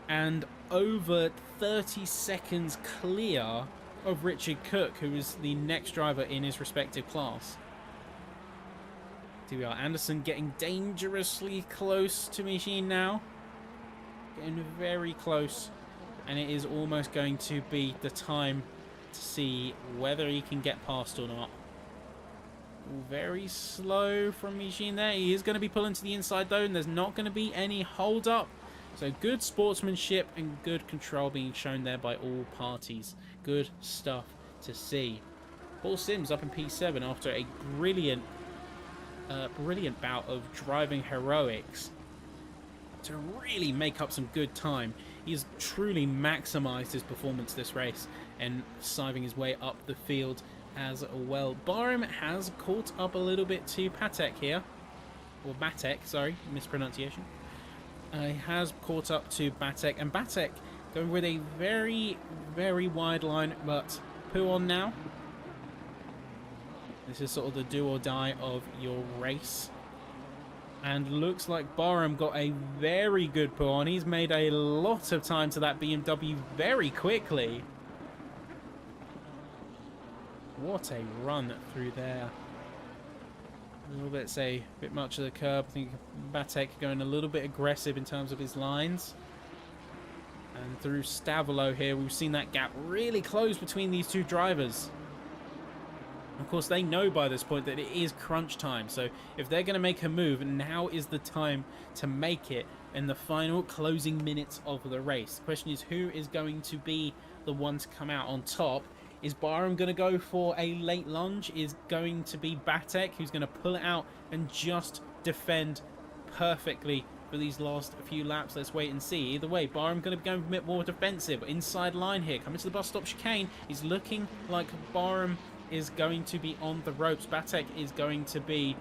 and over 30 seconds clear of Richard Cook, who is the next driver in his respective class. Here we are, Anderson getting dangerously close to Machine now. Getting very close, and it is almost going to be the time to see whether he can get past or not. Very slow from Machine there. He is going to be pulling to the inside though, and there's not going to be any hold up. So good sportsmanship and good control being shown there by all parties. Good stuff to see. Paul Sims up in P7 after a brilliant bout of driving heroics to really make up some good time. He's truly maximized his performance this race and siving his way up the field as well. Barham has caught up a little bit to Patek here, or Batek, sorry, mispronunciation. He has caught up to Batek, and Batek going with a very, very wide line, but Puon now. This is sort of the do or die of your race. And looks like Barham got a very good pull on. He's made a lot of time to that BMW very quickly. What a run through there. A little bit, say, a bit much of the curb. I think Batek going a little bit aggressive in terms of his lines. And through Stavolo here, we've seen that gap really close between these two drivers. Of course, they know by this point that it is crunch time. So if they're going to make a move, now is the time to make it in the final closing minutes of the race. The question is, who is going to be the one to come out on top? Is Barham going to go for a late lunge? Is going to be Batek who's going to pull it out and just defend perfectly for these last few laps. Let's wait and see. Either way, Barham going to be going a bit more defensive. Inside line here, coming to the bus stop chicane. He's looking like Barham is going to be on the ropes. Batek is going to be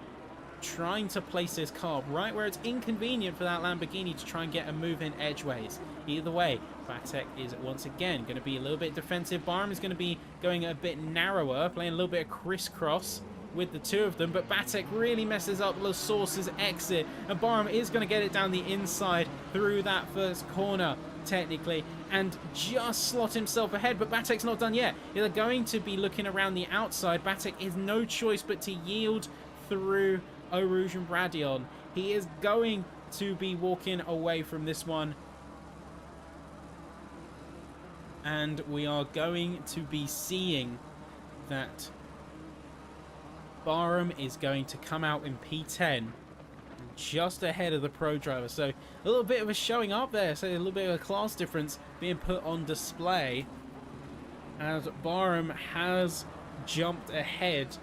trying to place his car right where it's inconvenient for that Lamborghini to try and get a move in edgeways. Either way, Batek is once again going to be a little bit defensive. Barham is going to be going a bit narrower, playing a little bit of crisscross with the two of them, but Batek really messes up Lasource's exit, and Barham is going to get it down the inside through that first corner, technically, and just slot himself ahead, but Batek's not done yet. They're going to be looking around the outside. Batek is no choice but to yield through Eau Rouge and Bradion. He is going to be walking away from this one, and we are going to be seeing that Barham is going to come out in P10 just ahead of the pro driver. So a little bit of a showing up there, so a little bit of a class difference being put on display as Barham has jumped ahead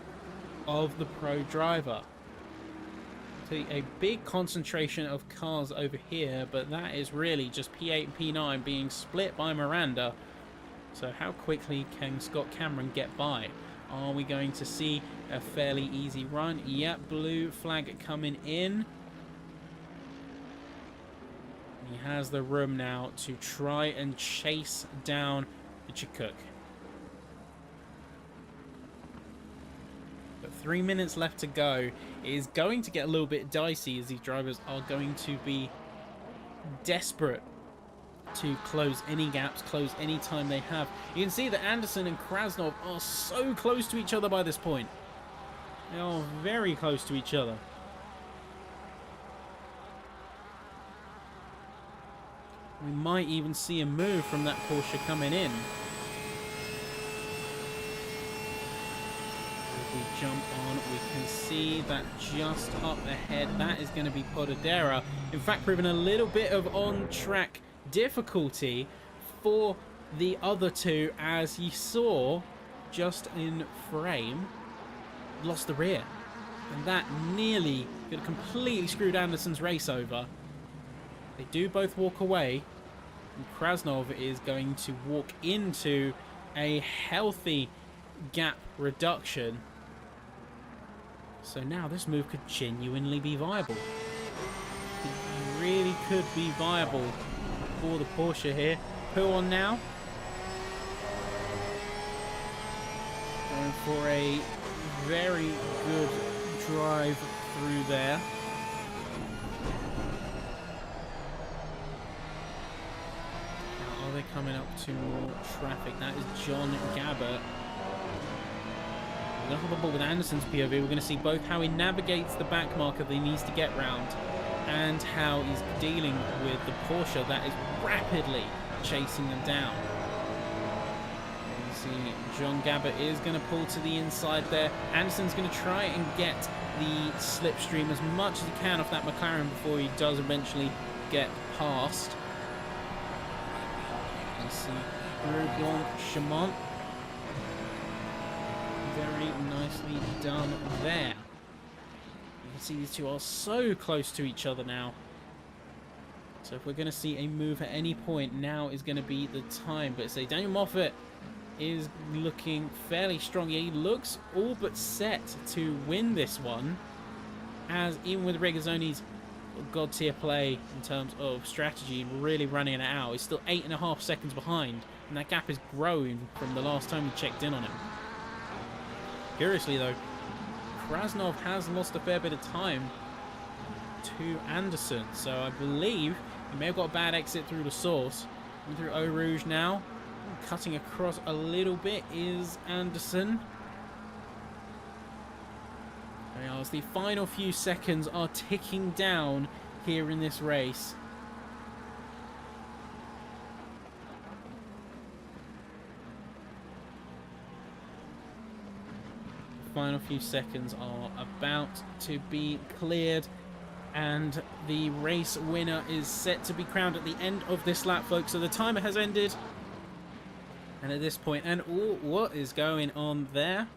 of the pro driver. So a big concentration of cars over here, but that is really just P8 and P9 being split by Miranda. So how quickly can Scott Cameron get by? Are we going to see a fairly easy run? Yep, blue flag coming in. He has the room now to try and chase down the Chikuk. But 3 minutes left to go. It is going to get a little bit dicey as these drivers are going to be desperate to close any gaps, close any time they have. You can see that Anderson and Krasnov are so close to each other by this point. They are very close to each other. We might even see a move from that Porsche coming in. If we jump on, we can see that just up ahead, that is going to be Podadera. In fact, proving a little bit of on-track difficulty for the other two, as you saw just in frame, lost the rear, and that nearly could have completely screwed Anderson's race over. They do both walk away, and Krasnov is going to walk into a healthy gap reduction. So now this move could genuinely be viable. It really could be viable for the Porsche here. Who on now? Going for a very good drive through there. Now, are they coming up to more traffic? That is John Gabbert. We're going to hop on board with Anderson's POV. We're going to see both how he navigates the back marker that he needs to get round, and how he's dealing with the Porsche that is rapidly chasing them down. You see John Gabbert is going to pull to the inside there. Anderson's going to try and get the slipstream as much as he can off that McLaren before he does eventually get past. You see Blanchemont. Very nicely done there. You can see these two are so close to each other now. So if we're going to see a move at any point, now is going to be the time. But say Daniel Moffat is looking fairly strong. Yeah, he looks all but set to win this one, as even with Regazzoni's god tier play in terms of strategy and really running it out, he's still 8.5 seconds behind, and that gap is growing from the last time we checked in on him. Curiously though, Krasnov has lost a fair bit of time to Anderson, so I believe he may have got a bad exit through the source. And through Eau Rouge now, cutting across a little bit is Anderson. As the final few seconds are ticking down here in this race. The final few seconds are about to be cleared, and the race winner is set to be crowned at the end of this lap, folks. So the timer has ended, and at this point, and ooh, what is going on there?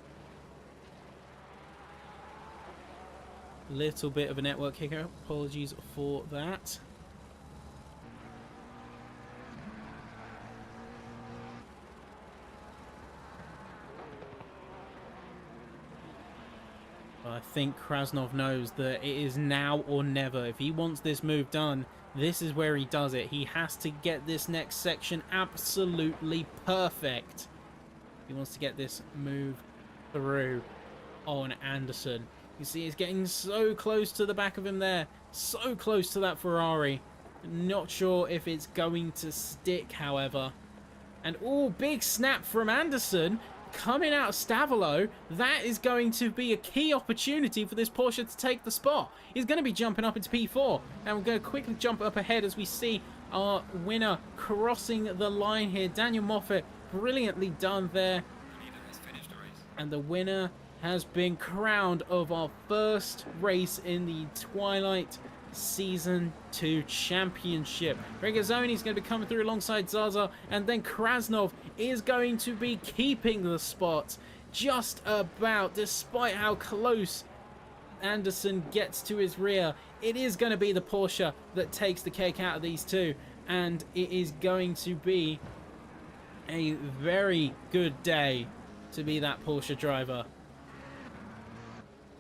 Little bit of a network hiccup. Apologies for that. I think Krasnov knows that it is now or never. If he wants this move done, this is where he does it. He has to get this next section absolutely perfect. He wants to get this move through on Anderson. You see, he's getting so close to the back of him there. So close to that Ferrari. Not sure if it's going to stick, however. And, oh, big snap from Anderson. Coming out of Stavolo, that is going to be a key opportunity for this Porsche to take the spot. He's going to be jumping up into P4, and we're going to quickly jump up ahead as we see our winner crossing the line here. Daniel Moffat, brilliantly done there. And the winner has been crowned of our first race in the Twilight Season 2 Championship. Regazzoni is going to be coming through alongside Zaza, and then Krasnov is going to be keeping the spot just about, despite how close Anderson gets to his rear. It is going to be the Porsche that takes the cake out of these two, and it is going to be a very good day to be that Porsche driver.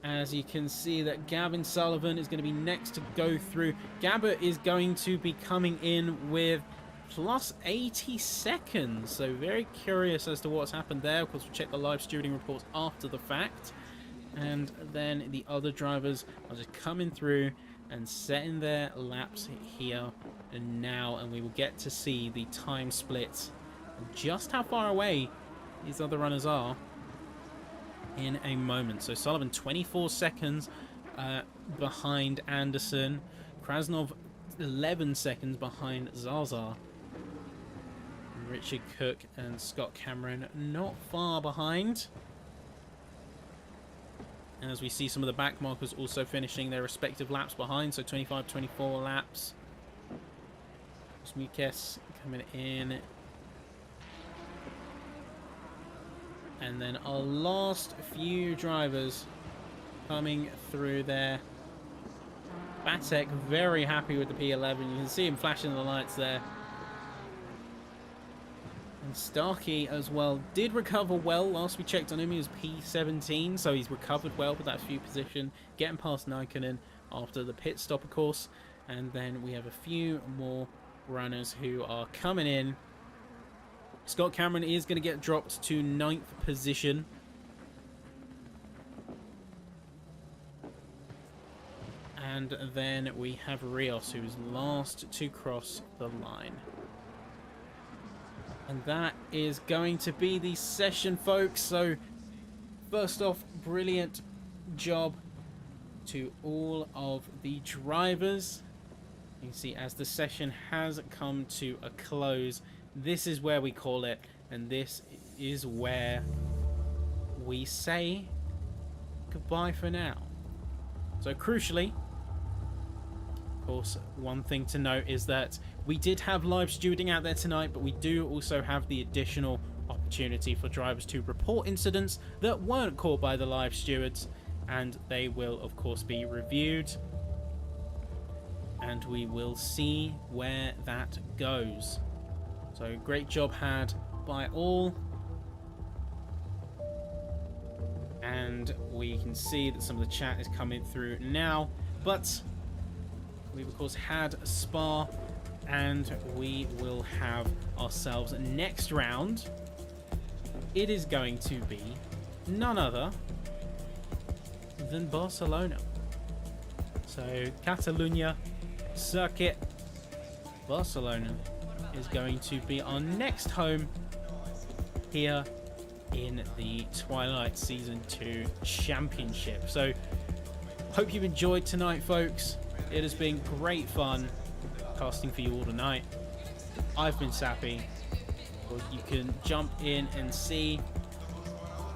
As you can see that Gavin Sullivan is going to be next to go through. Gabbert is going to be coming in with plus 80 seconds. So very curious as to what's happened there. Of course, we'll check the live stewarding reports after the fact. And then the other drivers are just coming through and setting their laps here and now. And we will get to see the time split and just how far away these other runners are in a moment. So Sullivan 24 seconds behind Anderson. Krasnov 11 seconds behind Zaza. Richard Cook and Scott Cameron not far behind. And as we see some of the back markers also finishing their respective laps behind. So 25-24 laps. Smukes coming in. And then our last few drivers coming through there. Batek very happy with the P11. You can see him flashing the lights there. And Starkey as well did recover well. Last we checked on him, he was P17. So he's recovered well with that few position. Getting past Nikkonen after the pit stop, of course. And then we have a few more runners who are coming in. Scott Cameron is going to get dropped to 9th position. And then we have Rios, who's last to cross the line. And that is going to be the session, folks. So, first off, brilliant job to all of the drivers. You can see as the session has come to a close, this is where we call it, and this is where we say goodbye for now. So crucially, of course, one thing to note is that we did have live stewarding out there tonight, but we do also have the additional opportunity for drivers to report incidents that weren't caught by the live stewards, and they will of course be reviewed, and we will see where that goes. So great job had by all. And we can see that some of the chat is coming through now. But we've of course had Spa, and we will have ourselves next round. It is going to be none other than Barcelona. So Catalunya circuit, Barcelona is going to be our next home here in the Twilight Season 2 Championship. So, hope you've enjoyed tonight, folks. It has been great fun casting for you all tonight. I've been Sappy. Well, you can jump in and see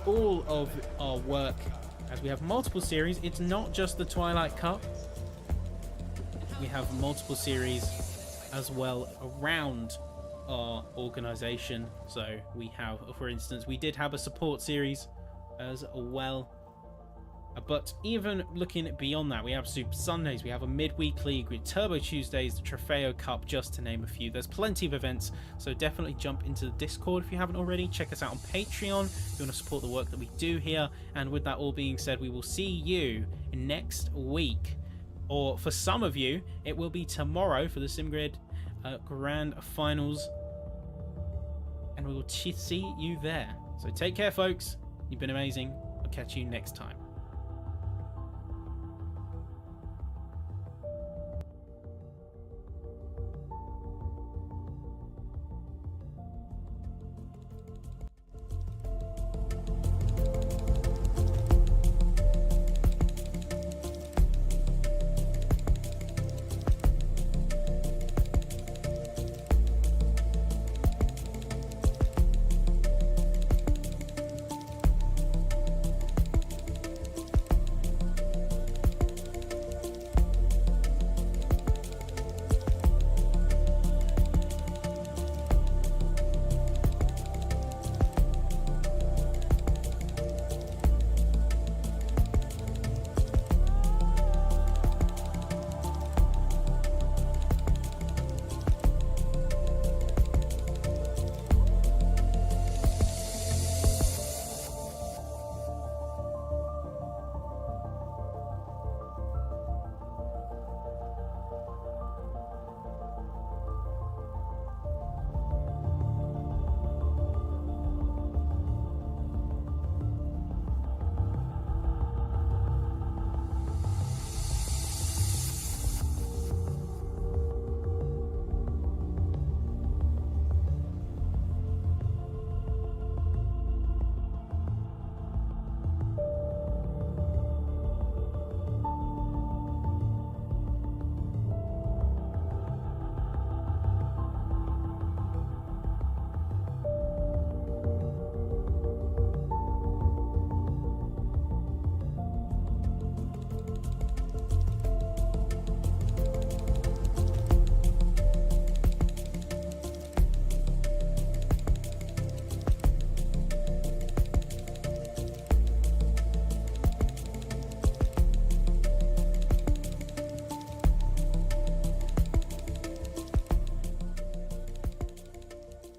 all of our work as we have multiple series. It's not just the Twilight Cup. We have multiple series as well around our organization. So we have, for instance, we did have a support series as well But even looking beyond that, we have Super Sundays, we have a midweek league with Turbo Tuesdays, the Trofeo Cup, just to name a few. There's plenty of events, so definitely jump into the Discord if you haven't already. Check us out on Patreon if you want to support the work that we do here. And with that all being said, we will see you next week. Or for some of you, it will be tomorrow for the SimGrid Grand Finals. And we will see you there. So take care, folks. You've been amazing. I'll catch you next time.